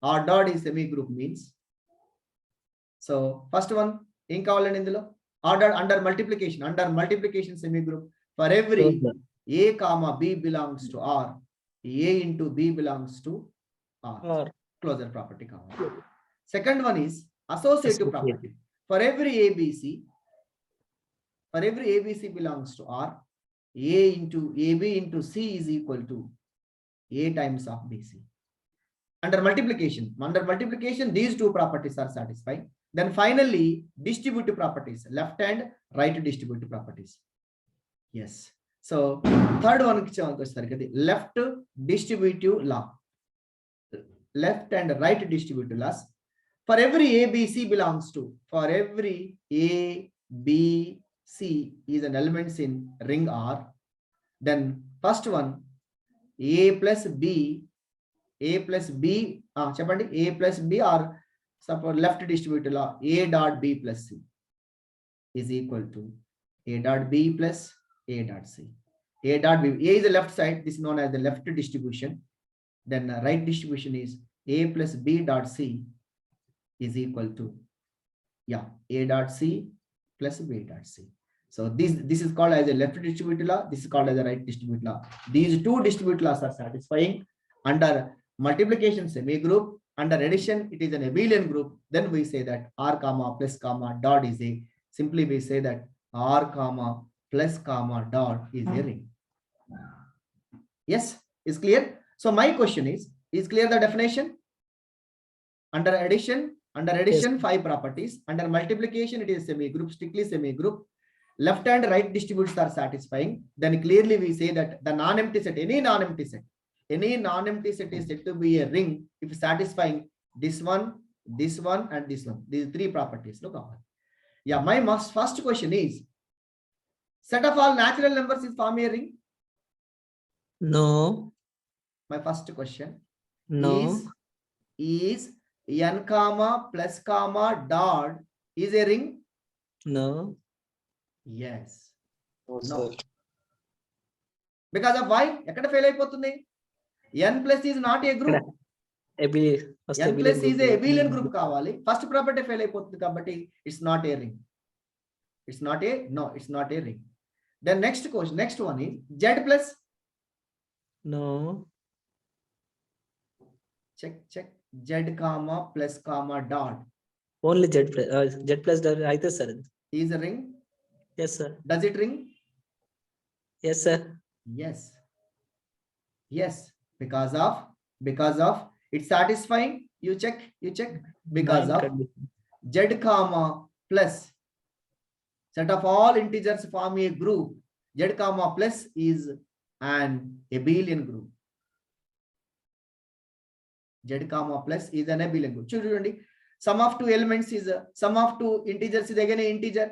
R dot is semigroup means. So first one, in under multiplication semigroup. For every A comma B belongs to R, A into B belongs to R. Or Closure property. Second one is associative property. For every ABC belongs to R, A into AB into C is equal to A times of BC. Under multiplication, these two properties are satisfied. Then finally, distributive properties, left and right distributive properties. Yes. So third one, left distributive law. Left and right distributive laws. For every ABC belongs to, for every A, B, C is an elements in ring R. Then first one, A plus B or suppose left distributive law, A dot B plus C is equal to A dot B plus A dot C. A dot B, A is the left side, this is known as the left distribution. Then the right distribution is A plus B dot C is equal to, A dot C plus B dot C. So this is called as a left distributive law, this is called as a right distributive law. These two distributive laws are satisfying. Under multiplication semigroup, under addition it is an abelian group. Then we say that R comma plus comma dot is a, simply we say that R comma plus comma dot is a ring. Yes, is clear? So my question is clear the definition? Under addition, yes. 5 properties. Under multiplication, it is semigroup, strictly semigroup. Left and right distributes are satisfying. Then clearly we say that the non-empty set, any non-empty set is said to be a ring if satisfying this one, and this one. These 3 properties. Look on. Yeah, my first question is, set of all natural numbers is form a ring? no. My first question. No. Is n comma plus comma dot is a ring? No. Yes. No. Because of why? N plus is not a group. N plus is a abelian group kavali. First property fail అయిపోతుంది కాబట్టి it's not a ring. It's not a ring. Then next question, next one is Z plus. No. Check. Z comma plus comma dot. Only Z plus అయితే sir. Is a ring? Yes sir. Does it ring? Yes sir. Yes. Because of it's satisfying. You check. Because of Z comma plus set of all integers form a group. Z comma plus is an abelian group. Z comma plus is an abelian group. Children, sum of 2 elements is sum of 2 integers is again an integer.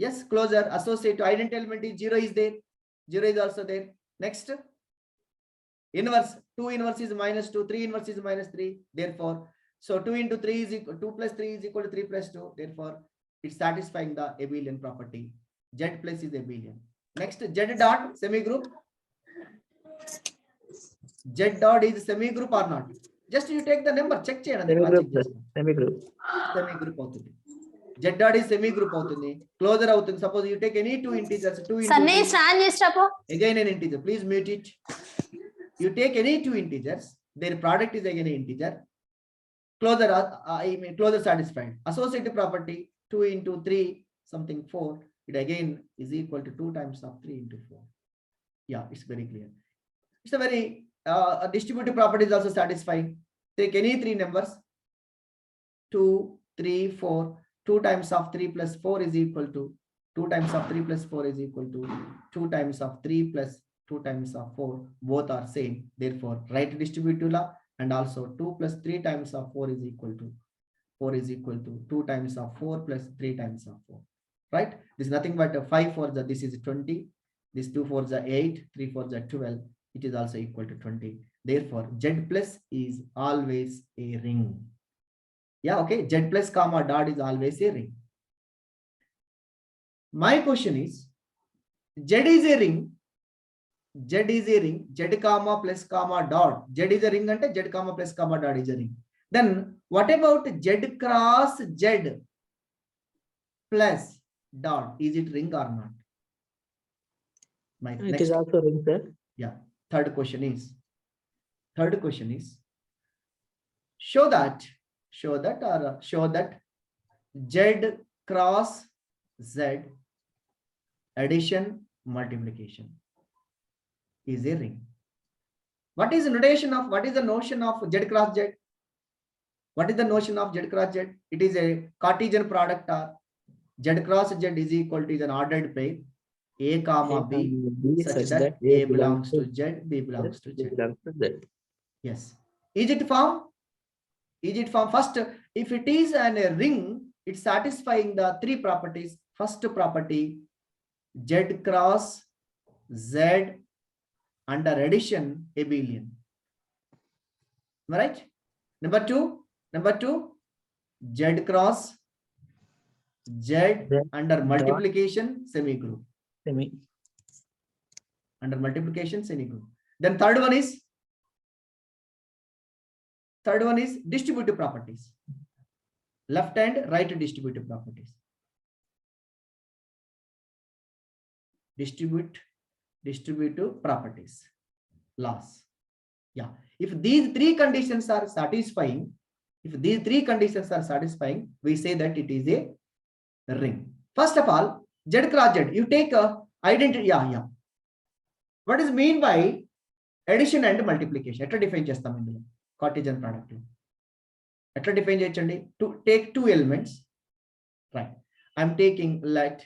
Yes, closure associated identity element is 0 is there. 0 is also there. Next, inverse. 2 inverse is -2. 3 inverse is -3. Therefore, so 2 into 3 is equal 2 plus 3 is equal to 3 plus 2. Therefore, it's satisfying the abelian property. Z plus is abelian. Next, Z dot semigroup. Z dot is semigroup or not? Just you take the number, check. Semigroup. అవుతుంది. Z dot is semigroup అవుతుంది. Closure అవుతుంది. Suppose you take any 2 integers, 2 into Sunny stand చేస్తాపో. Again an integer. Please mute it. You take any 2 integers, their product is again an integer. Closure satisfied. Associative property 2 into 3 something 4. It again is equal to 2 times of 3 into 4. Yeah, it's very clear. It's a very distributive property is also satisfying. Take any 3 numbers, 2, 3, 4. 2 times of 3 plus 4 is equal to 2 times of 3 plus 4 is equal to 2 times of 3 plus 2 times of 4. Both are same. Therefore, right distributive law, and also 2 plus 3 times of 4 is equal to 2 times of 4 plus 3 times of 4. Right? This is nothing but 5 4 this is 20. This 2 4 is 8. 3 4 is 12. It is also equal to 20. Therefore, Z plus is always a ring. Yeah, okay. Z plus comma dot is always a ring. My question is, Z is a ring. Z is a ring, Z comma plus comma dot. Z is a ring ante Z comma plus comma dot is a ring. Then what about Z cross Z plus dot? Is it ring or not? My It next, is also ring, sir. yeah. Third question is show that Z cross Z addition multiplication is a ring. What is the notion of Z cross Z? What is the notion of Z cross Z? It is a Cartesian product, or Z cross Z is equal to an ordered pair A comma B such that A belongs to Z, B belongs to Z. Yes. Is it form? First, if it is a ring, it's satisfying the three properties. First property, Z cross Z under addition abelian. Am I right? Number two, Z cross Z under multiplication semigroup. Under multiplication semigroup. Then third one is distributive properties. Left and right distributive properties. Distributive properties. Laws. Yeah. If these three conditions are satisfying, we say that it is a ring. First of all, Z cross Z. You take a identity. Yeah. What is mean by addition and multiplication? Etra define chestam indulo Cartesian product. Etra define cheyachandi? To take two elements. Right. I'm taking let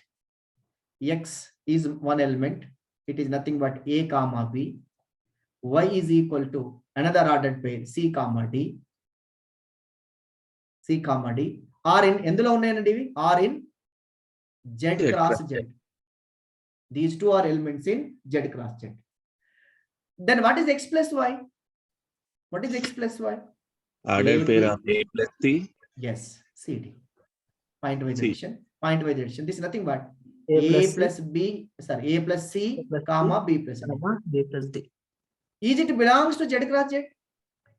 X is one element. It is nothing but A comma B. Y is equal to another ordered pair C comma D. Or in endulo unnayandi or in Z cross Z. These two are elements in Z cross Z. Then what is X plus Y? Ordered pair of A plus C. Yes, CD. Point wise addition. This is nothing but A A plus C, comma B plus D. B plus D. Is it belongs to Z cross Z?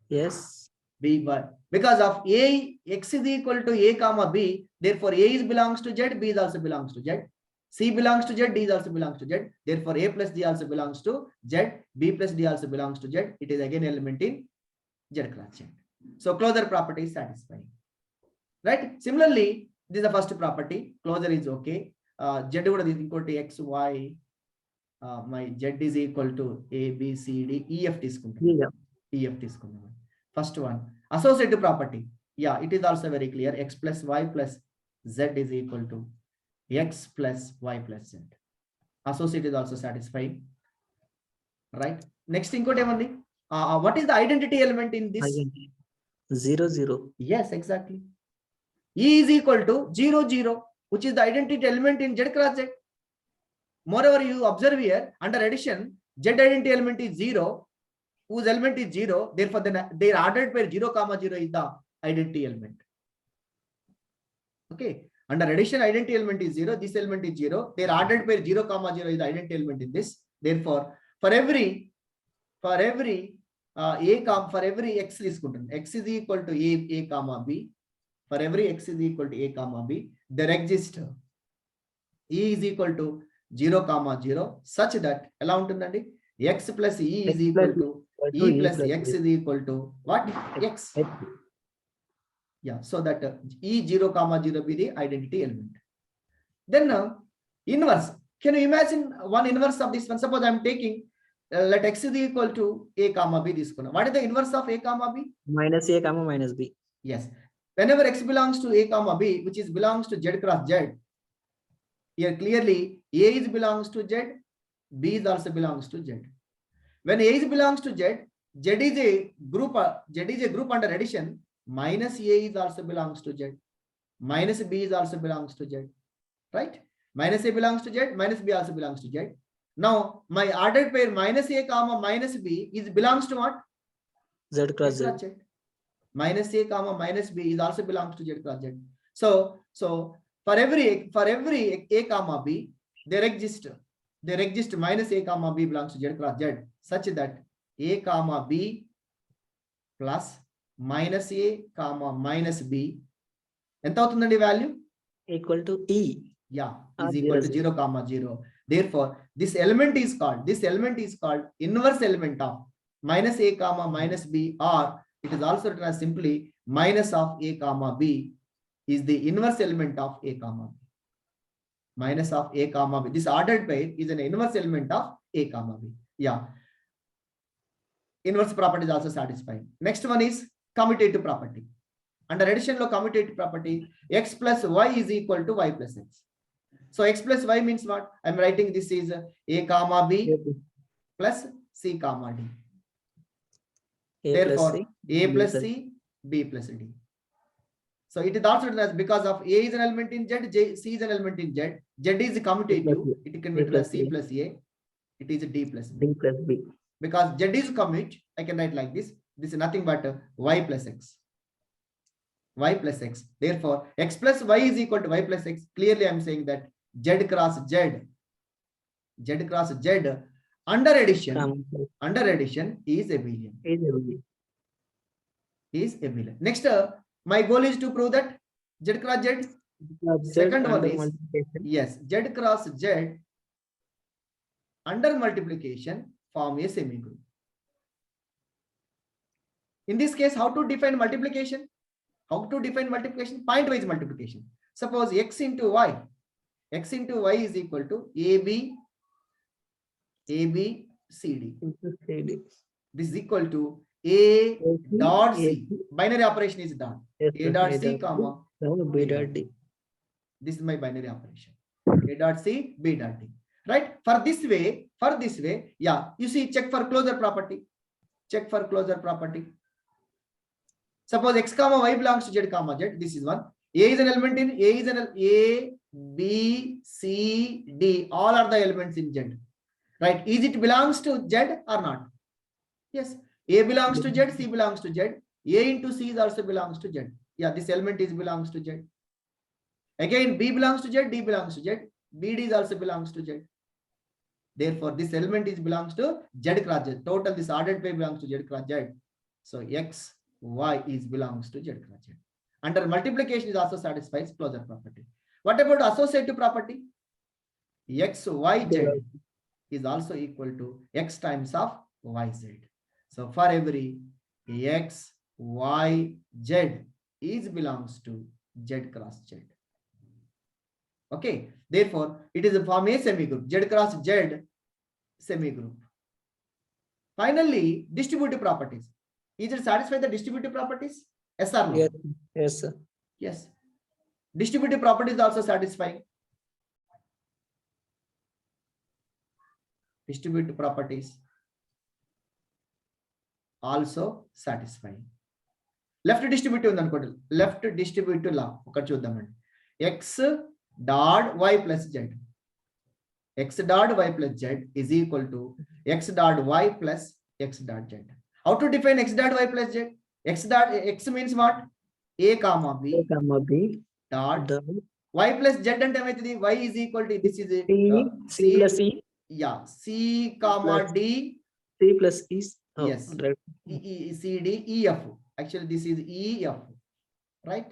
Yes. B, because of A, X is equal to A comma B, therefore A is belongs to Z, B is also belongs to Z. C belongs to Z, D is also belongs to Z. Therefore A plus D also belongs to Z, B plus D also belongs to Z. It is again element in Z cross Z. So closure property is satisfying. Right? Similarly, this is the first property. Closure is okay. Z is equal to X, Y. My Z is equal to A, B, C, D, E, F tiskunna. First one. Associative property. Yeah, it is also very clear. X plus Y plus Z is equal to X plus Y plus Z. Associate is also satisfying. Right? Next thing, what is the identity element in this? 0, 0. Yes, exactly. E is equal to 0, 0, which is the identity element in Z cross Z. Moreover, you observe here, under addition, Z identity element is 0, whose element is 0. Therefore, then their ordered pair 0, 0 is the identity element. Okay. Under addition, identity element is 0. This element is 0. Their ordered pair 0, 0 is the identity element in this. Therefore, for every X is equal to A comma B. For every X is equal to A comma B, there exists E is equal to 0, 0, such that X plus E is equal to E plus X is equal to what? X. Yeah, so that E 0, 0 be the identity element. Then inverse. Can you imagine one inverse of this one? Suppose I am taking let X is equal to A comma B. This one. What is the inverse of A comma B? Minus A comma minus B. Yes. Whenever X belongs to A comma B, which is belongs to Z cross Z, here clearly A is belongs to Z, B is also belongs to Z. When A is belongs to Z, Z is a group under addition. Minus A is also belongs to Z. Minus B is also belongs to Z. Right? Minus A belongs to Z, minus B also belongs to Z. Now, my ordered pair minus A comma minus B is belongs to what? Z cross Z. Minus A comma minus B is also belongs to Z cross Z. So for every A comma B, there exists there exists minus a comma b belongs to Z cross Z such that a comma b plus minus a comma minus b ఎంత అవుతుందండి value equal to E. yeah Ah, is equal to 0, 0 comma 0. Therefore this element is called inverse element of minus a comma minus b, or it is also written as simply minus of a comma b is the inverse element of a comma b. Minus of a comma b, this ordered pair is an inverse element of a comma b. Yeah, inverse property is also satisfied. Next one is commutative property. Under addition lo commutative property, x plus y is equal to y plus x. So x plus y means what? I'm writing this is a comma b plus c comma d. A plus Therefore C, a B plus plus c, b plus d. So it is also written as because of a is an element in z, c is an element in z, z is commutative, it can be written as c plus a, it is d plus b. D plus B. Because z is commute, I can write like this. This is nothing but y plus x. Y plus x. Therefore, x plus y is equal to y plus x. Clearly, I am saying that z cross z under addition is abelian. Next, my goal is to prove that z cross z. Second one is yes, z cross z under multiplication form a semigroup. In this case, how to define multiplication? How to define multiplication? Point-wise multiplication. Suppose x into y is equal to AB CD. This is equal to A dot C. Binary operation is done. A dot C comma B dot D. This is my binary operation. A dot C, B dot D. Right? For this way, yeah. You see, check for closure property. Suppose x comma y belongs to z comma z. This is one. A is an element in A, B, C, D. All are the elements in Z. Right? Is it belongs to Z or not? Yes. A belongs to Z, C belongs to Z. A into C is also belongs to Z. Yeah, this element is belongs to Z. Again, B belongs to Z, D belongs to Z. BD is also belongs to Z. Therefore, this element is belongs to Z cross Z. Total, this ordered pair belongs to Z cross Z. So X, Y is belongs to Z cross Z. Under multiplication is also satisfies closure property. What about associative property? X, Y, Z is also equal to X times of Y, Z. So for every X, Y, Z is belongs to Z cross Z. Okay. Therefore, it is a form a semigroup. Z cross Z semigroup. Finally, distributive properties. Is it satisfy the distributive properties? Yes or no? Yes, sir. Yes. Distributive properties also satisfying. Distributive properties also satisfying. Left distributive undanukondi. Left distributive law ఒకటి చూద్దామండి. X dot y plus z. X dot y plus z is equal to x dot y plus x dot z. How to define x dot y plus z? X means what? A comma b dot y plus z and ఏమైతుంది? Y is equal to this is C plus E. Yeah, C comma D. C plus E. Oh, Yes. right. C D E F. Actually, this is E F. Right?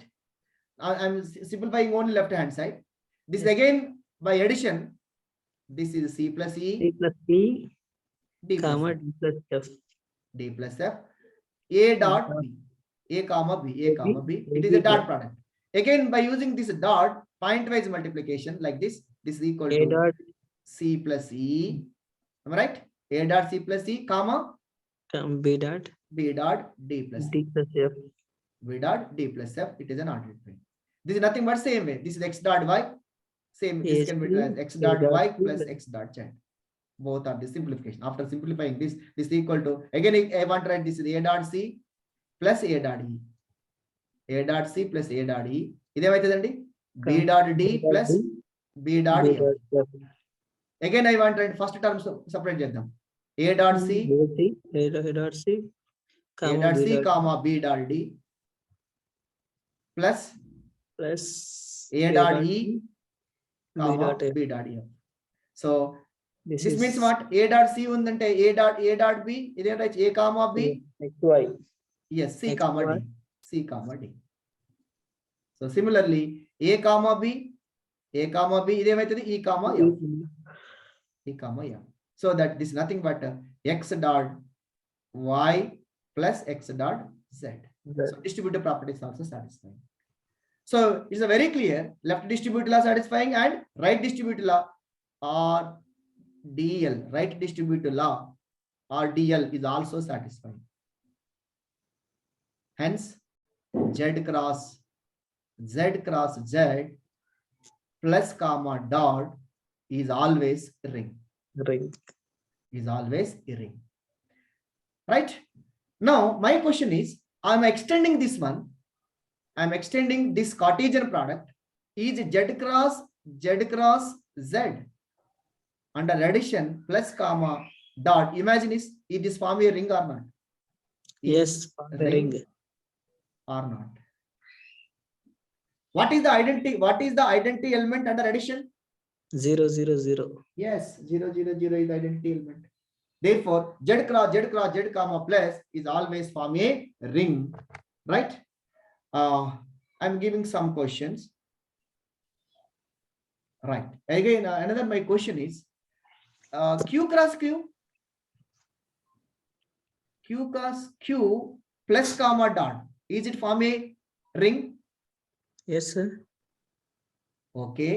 I'm simplifying only left hand side. This is again by addition. This is C plus E. C plus E. D plus F. D plus F. D plus F. A dot B. A comma B. A comma B. It is a dot product. Again, by using this dot, point-wise multiplication like this, this is equal A to dot C plus E. Am I right? A dot C plus E, comma B dot B dot D plus D plus F. V dot D plus F. It is an ordered pair. This is nothing but same way. This is x dot y. Same. This can be written as x dot y plus x dot z. Both are the simplification. After simplifying this, this is equal to again. I want to write this is A dot C plus A dot E. A dot C plus A dot E. This is B dot D plus B dot E. Again, I want to write first term separate them. A dot C, A dot C, comma B dot D plus A dot E, comma B dot E. So This means what? A dot C ఉందంటే A dot B ఇదేంటి A comma B. XY. Yes, C X, comma Y. D. C comma D. So similarly, A comma B ఇదేమైతుంది E comma F. E comma F. So that this is nothing but X dot Y plus X dot Z. So distributive property is also satisfying. So it's a very clear left distributive law satisfying and right distributive law or DL, right distributive law or DL is also satisfying. Hence, Z cross Z plus comma dot is always ring. Is always a ring. Right? Now, my question is, I'm extending this one. I'm extending this Cartesian product. Is Z cross Z under addition plus comma dot. Imagine is this form a ring or not? Yes, ring. Or not? What is the identity? What is the identity element under addition? 0, 0, 0. Yes, 0, 0, 0 is the identity element. Therefore, Z comma plus is always form a ring, right? I'm giving some questions. Right. Again, another my question is Q cross Q plus comma dot. Is it form a ring? Yes, sir. Okay.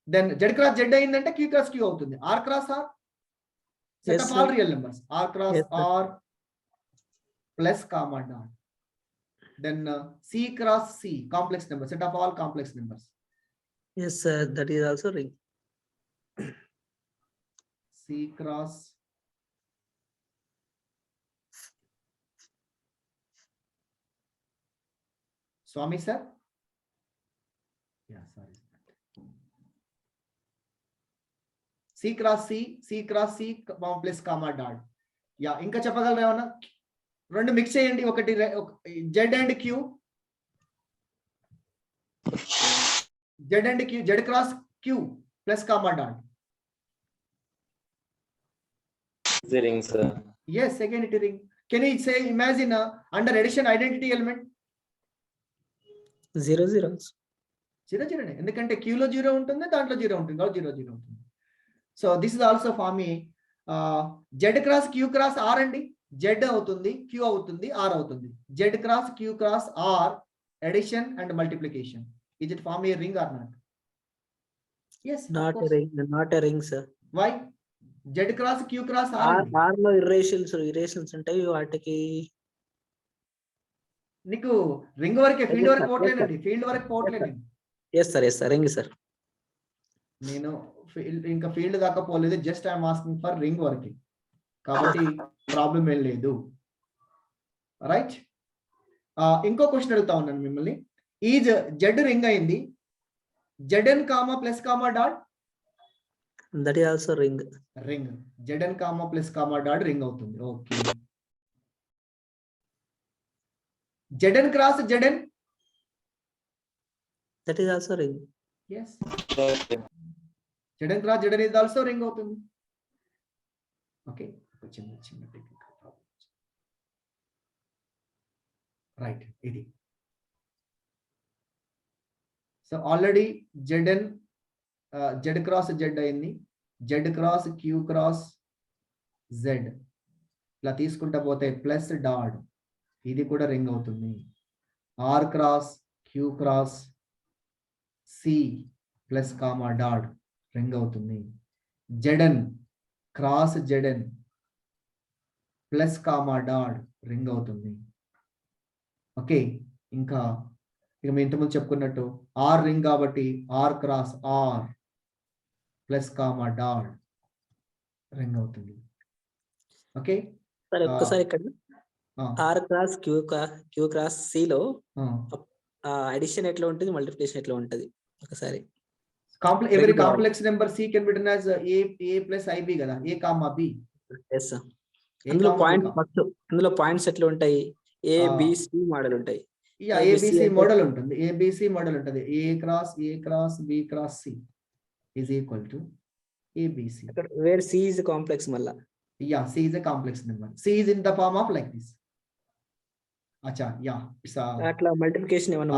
Then Z cross Z అయిందంటే Q cross Q అవుతుంది. R cross R. Set Yes, of all sir. real numbers. R cross Yes, sir. R plus comma dot. Then C cross C, complex number. Set of all complex numbers. Yes, sir. That is also ring. C cross Swami sir? Yeah, sorry. C cross C complex comma dot. Yeah, ఇంకా చెప్పగలరా ఏమన్నా? రెండు mix చేయండి, ఒకటి Z and Q. Z and Q, Z cross Q plus comma dot. It's a ring, sir. Yes, again it is ring. Can you say, imagine under addition identity element? 0, 0. 0, 0 ఎందుకంటే Q లో 0 ఉంటుంది, దాంట్లో 0 ఉంటుంది, 0, 0 ఉంటుంది. So this is also for me Z cross Q cross R అండి. Z అవుతుంది, Q అవుతుంది, R అవుతుంది. Z cross Q cross R addition and multiplication. Is it form a ring or not? Yes. Not a ring. Not a ring, sir. Why? Z cross Q cross R. R లో irrations ఉంటాయి వాటికి. నీకు ring వరకే, field వరకు పోవట్లేనండి, field వరకు పోవట్లేదు. Yes sir ring sir. నేను ఇంకా ఫీల్డ్ దాకా పోలేదు, just I'm asking for ring వరకే, కాబట్టి ప్రాబ్లం ఏం లేదు. రైట్. ఇంకో క్వశ్చన్ అడుగుతా ఉన్నాను మిమ్మల్ని. ఈజ్ జెడ్ రింగ్ అయింది, Z n comma plus comma dot. That is also ring. Z n comma plus comma dot ring అవుతుంది. Okay. Z n cross Z n. That is also ring. yes. Z n cross Z n is also ring అవుతుంది. Okay. చిన్న technical problem. Right. ఇది so already Z n Z cross Z అయింది, Z cross Q cross Z ఇలా తీసుకుంటా పోతే plus dot, ఇది కూడా ring అవుతుంది. R cross Q cross C plus comma dot ring అవుతుంది. Z n cross Z n plus comma dot ring అవుతుంది. ఓకే. ఇంకా ఇక మేము ఇంతకుముందు చెప్పుకున్నట్టు ఆర్ రింగ్ కాబట్టి R cross R plus comma dot ring అవుతుంది. ఓకే. ఒక్కసారి ఇక్కడ R cross Q cross C లో అడిషన్ ఎట్లా ఉంటుంది, మల్టిప్లికేషన్ ఎట్లా ఉంటుంది ఒకసారి. every complex number C can be written as a plus ib కదా, a comma b. yes sir. అందులో పాయింట్స్ ఎట్లా ఉంటాయి, ఏ బి సి మోడల్ ఉంటాయి. యా, ABC మోడల్ ఉంటుంది, ABC మోడల్ ఉంటుంది. a cross b cross c is equal to ABC. Where C is a complex malla. Yeah, C is a complex number. C is in the form of like this. Acha, yeah, it's a Atla multiplication no.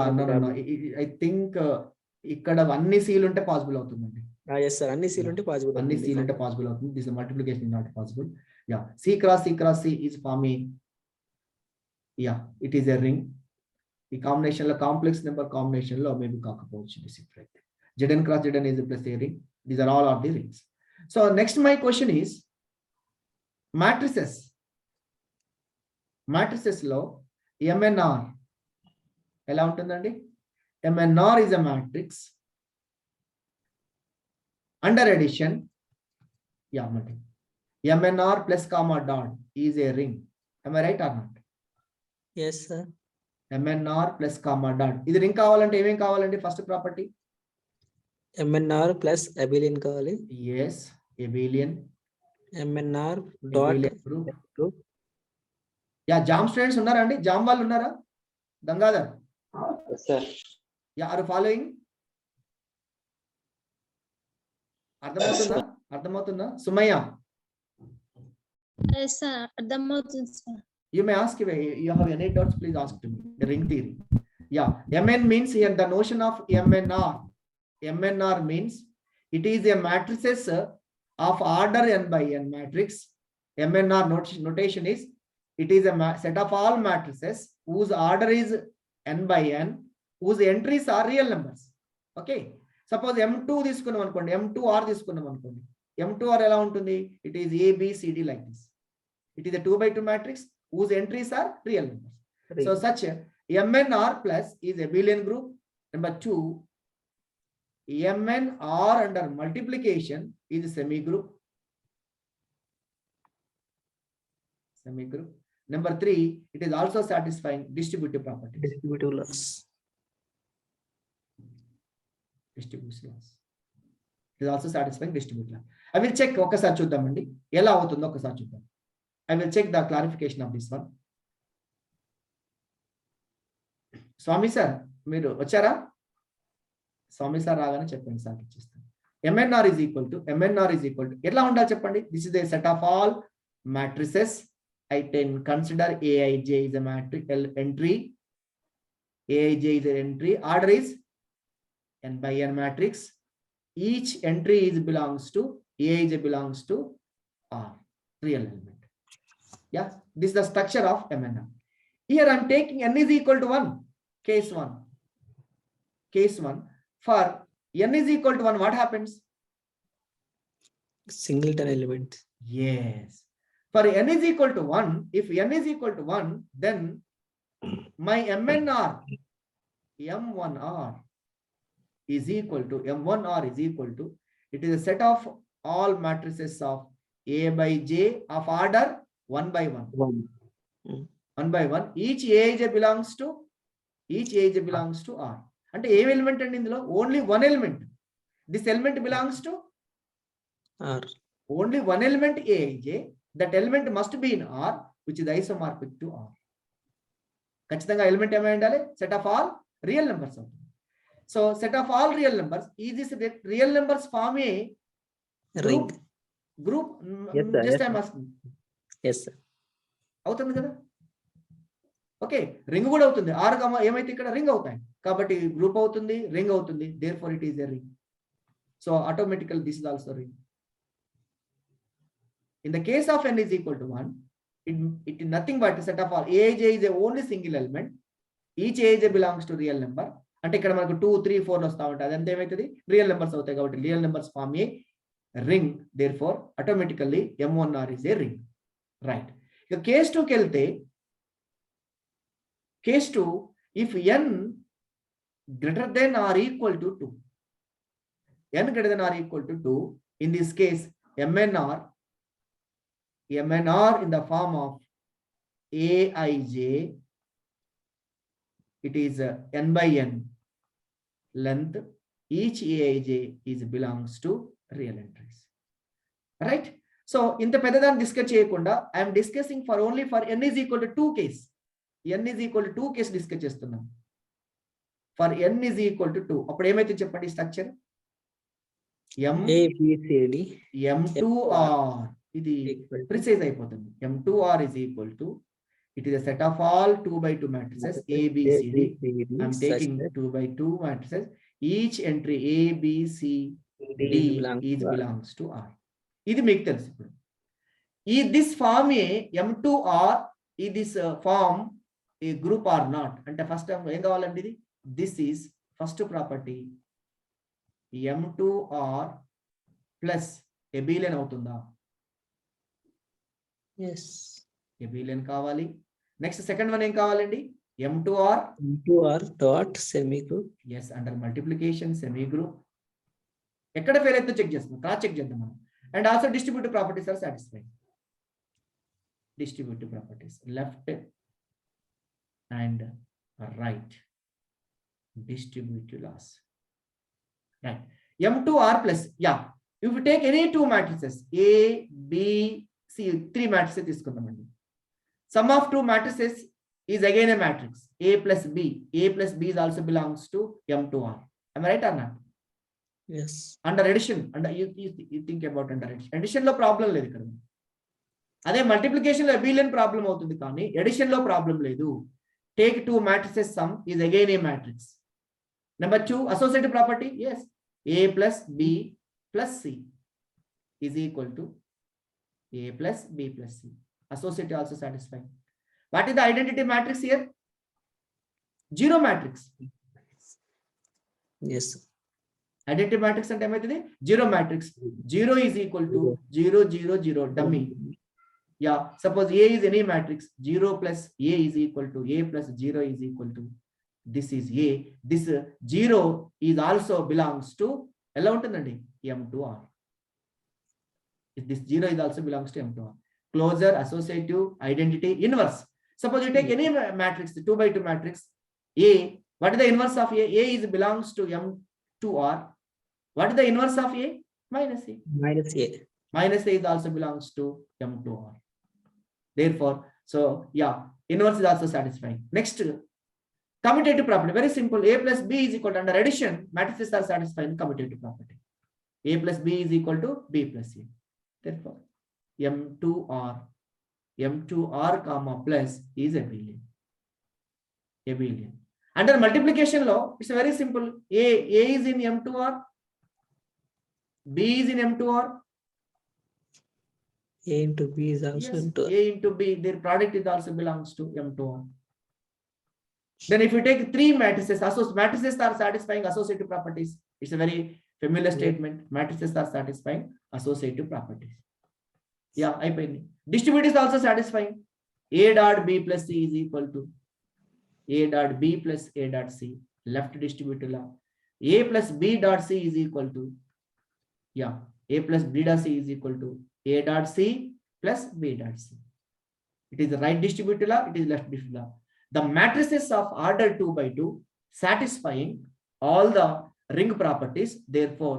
I think ఇక్కడ అన్ని seal ఉంటే possible అవుతుందండి. Yes sir, అన్ని seal ఉంటే possible. అన్ని seal ఉంటే possible అవుతుంది. This multiplication not possible. Yeah, C cross C is forming, yeah, it is a ring. ఈ కాంబినేషన్ లో కాంప్లెక్స్ నెంబర్ కాంబినేషన్ లో మేబీ కాకపోవచ్చు. Zn cross Zn is plus a ring. These are all of the rings. So next my question is matrices. Matrices లో MNR ఎలా ఉంటుందండి? MNR is a matrix under addition. Yeah, MNR plus comma dot is a ring. Am I right or not? Yes sir. MNR plus comma dot. ఇది ring కావాలంటే ఏమేం కావాలండి? First property MNR plus Abelian కావాలి. yes, Abelian. MNR dot group. Yeah, JAM students ఉన్నారా అండి? JAM వాళ్ళు ఉన్నారా? Gangadhar, Yes, sir. Yeah, are following? అర్థమవుతుందా? Sumayya, Yes, sir. అర్థమవుతుంది sir. you may ask, you have any doubts, please ask to me. The ring theory. Yeah, MN means here the notion of MNR. MNR means it is a matrices of order n by n matrix. MNR notation is it is a set of all matrices whose order is n by n, whose entries are real numbers. Okay, suppose M2 తీసుకున్నాం అనుకోండి, M2R తీసుకున్నాం అనుకోండి. M2R ఎలా ఉంటుంది? It is A B C D like this. It is a 2 by 2 matrix whose entries are real numbers. So such MNR plus is a Abelian group. Number 2, MNR under multiplication is a semigroup. Number 3, it is also satisfying distributive property. distributive loss. Distributive loss. It is also satisfying distributive loss. I will check ఒకసారి చూద్దామండి ఎలా అవుతుందో ఒకసారి చూద్దాం. I will check the clarification of this one. Swami sir మీరు వచ్చారా? స్వామి sir రాగానే చెప్పండి, సార్ ఇచ్చేస్తాను. MNR is equal to ఎట్లా ఉండాలి చెప్పండి? This is a set of all matrices. I can consider Aij is a matrix entry. Aij is an entry. Order is n by n matrix. Each entry belongs to Aij belongs to R, real element. Yeah, this is the structure of MNR. Here I am taking n is equal to 1. Case 1. For n is equal to 1, what happens? Singleton element. Yes. For n is equal to 1, if n is equal to 1, then my MNR, M1R is equal to, it is a set of all matrices of A by J of order 1 by 1. 1 by 1. Each Aij belongs to R. అంటే ఏ element అండి ఇందులో? Only one element. This element belongs to R. Only one element Aij. That element must be in R, which is isomorphic to R. ఖచ్చితంగా element ఏమై ఉండాలి? Set of all real numbers అవుతుంది. So set of all real numbers, ఈ this real numbers form a Ring. Group. Yes, sir. Just I'm asking. Yes sir. అవుతుంది కదా? Okay, ring కూడా అవుతుంది. Are ఏమైతే ఇక్కడ రింగ్ అవుతాయి కాబట్టి గ్రూప్ అవుతుంది, రింగ్ అవుతుంది. Therefore it is a ring. So automatical this is also ring. In the case of n is equal to 1, it is nothing but a set of all. Aij is a only single element. Each Aij belongs to real number. అంటే ఇక్కడ మనకు 2, 3, 4 వస్తా ఉంటాయి. అదంతా ఏమవుతుంది? Real numbers అవుతాయి కాబట్టి real numbers form a ring. Therefore automatically M1R is a ring. Right. ఇక కేస్ 2కి వెళ్తే, case 2, if n greater than or equal to 2, n greater than or equal to 2, in this case MNR in the form of Aij, it is n by n length. Each Aij belongs to real entries. Right? So ఇంత పెద్దదాన్ని discuss చేయకుండా I am discussing for only for n is equal to 2 case. n is equal to 2 case discuss చేస్తున్నాం. For n is equal to 2, అప్పుడు ఏమైతే చెప్పండి structure? M ABCD M2R ఇది equal to precise అయిపోతుంది. M2R is equal to, it is a set of all 2 by 2 matrices A, B, C, D. I'm taking 2 by 2 matrices. Each entry A, B, C, D belongs to R. ఇది మీకు తెలుసు ఇప్పుడు. This form A, M2R, is this form a group or not? అంటే first ఏం కావాలండి ఇది? This is first property. M2R plus Abelian అవుతుందా? yes. Abelian కావాలి. నెక్స్ట్ సెకండ్ వన్ ఏం కావాలండి? M2R dot semigroup. yes, under multiplication semigroup. ఎక్కడ fail అయితే చెక్ చేస్తాం, క్రాస్ చెక్ చేద్దాం మనం. And also distributive properties are satisfied. Distributive properties, left and right, distributive laws, right? M2R plus, yeah, if you take any two matrices A, B, C, three matrices తీసుకుందామండి. Sum of two matrices is again a matrix A plus B. A plus B is also belongs to M2R. Am I right or not? Yes. Under addition, under you think about under addition. Addition లో problem లేదు ఇక్కడ. అదే multiplication లో abelian problem అవుతుంది, కానీ edition లో problem లేదు. Take two matrices sum is again a matrix. Number 2, associative property, yes, A plus B plus C is equal to A plus B plus C. Associative also satisfying. What is the identity matrix here? Zero matrix. Yes. Identity matrix అంటే ఏమైతుంది? Zero matrix. 0 is equal to 0 0 0 dummy. Yeah, suppose A is any matrix, 0 plus A is equal to A plus 0 is equal to, this is A. This 0 is also belongs to ఎలా ఉంటుందండి? M2R. This 0 is also belongs to M2R. Closure, associative, identity, inverse. Suppose you take any matrix, 2 by 2 matrix A. What is the inverse of A? A is belongs to M2R. What is the inverse of A? Minus A. Minus A. Minus A is also belongs to M2R. Therefore, so yeah, inverse is also satisfying. Next, commutative property, very simple. A plus B is equal to, under addition, matrices are satisfying commutative property. A plus B is equal to B plus A. Therefore, M2R comma plus is Abelian. Abelian. Under multiplication law, it's very simple. A is in M2R, B is in M2R. A into B is also Yes, into A into B, their product is also belongs to M2R. Then if you take three matrices, matrices are satisfying associative properties. It's a very familiar statement. Matrices are satisfying associative properties. Yeah, అయిపోయింది. Distributive is also satisfying. A dot B plus C is equal to A dot B plus A dot C. Left distributive law. A plus B dot C is equal to, yeah, A plus B dot C is equal to A dot C plus B dot C. It is the right distributive law, it is left distributive law. The matrices of order 2 by 2 satisfying all the ring properties. Therefore,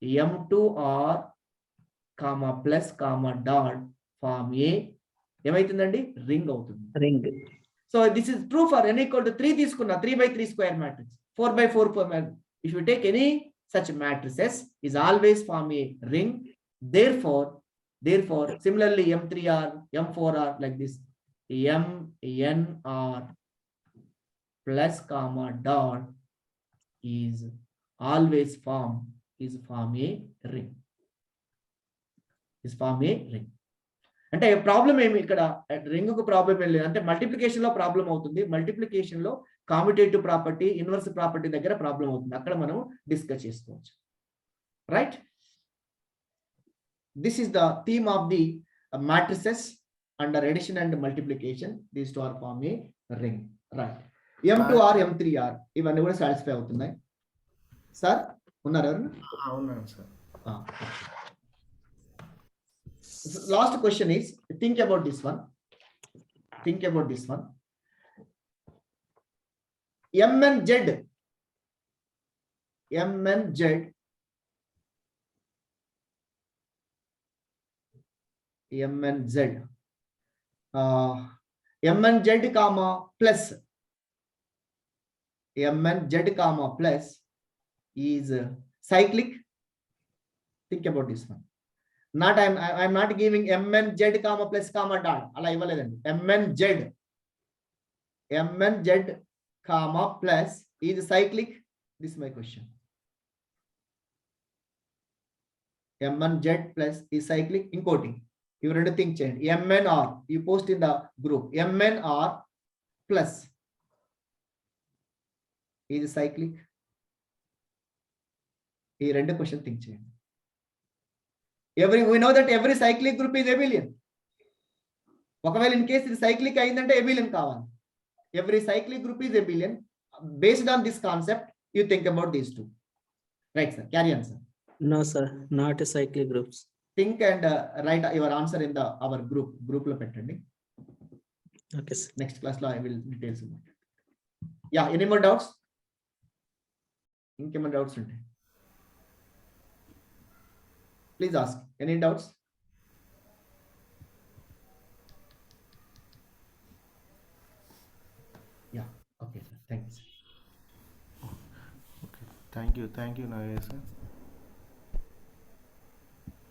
M2R comma plus comma dot form A ఏమైతుందండి? Ring అవుతుంది. ring. So this is true for n equal to 3 తీసుకున్న 3 by 3 square matrix, 4 by 4 matrix. If you take any such matrices, is always form a ring. Therefore, similarly M3R, M4R, like this, MNR plus comma dot is always form a ring. Is form a ring. అంటే problem ఏమి ఇక్కడ? Ring కు problem ఏం లేదు, అంటే multiplication లో problem అవుతుంది. Multiplication లో కామ్యుటేటివ్ ప్రాపర్టీ, ఇన్వర్స్ ప్రాపర్టీ దగ్గర ప్రాబ్లం అవుతుంది. అక్కడ మనం డిస్కస్ చేసుకోవచ్చు. Right, this is the theme of the matrices under addition and multiplication. These two are form a ring. Right, M2R, M3R ఇవన్నీ కూడా సాటిస్ఫై అవుతున్నాయి. సార్ ఉన్నారు ఎవరు? అవునండి sir. Last question is, think about this one. M and Z comma plus is cyclic. Think about this one. Not I'm not giving mn z comma plus comma dot. అలా ఇవ్వలేదండి. mn z comma plus is cyclic. This is my question. mn z plus is cyclic. ఇంకోటి ఇవి రెండు think చేయండి. mn r you post in the group. mn r plus is cyclic. ఈ రెండు question think చేయండి. We know that every cyclic group is abelian. ఒకవేళ in case ఇది cyclic అయిందంటే abelian కావాలి. Every cyclic group is abelian. Based on this concept, you think about these two. Right, sir. Carry on, sir. No, sir. Not a cyclic groups. Think and write your answer in our group lo pettandi. Okay, sir. Next class lo I will details about it. Yeah, any more doubts? ఇంకేమైనా doubts ఉంటాయి? Please ask. Any doubts? Yeah. Okay, sir. Thanks. Okay. Thank you, Nagesh sir.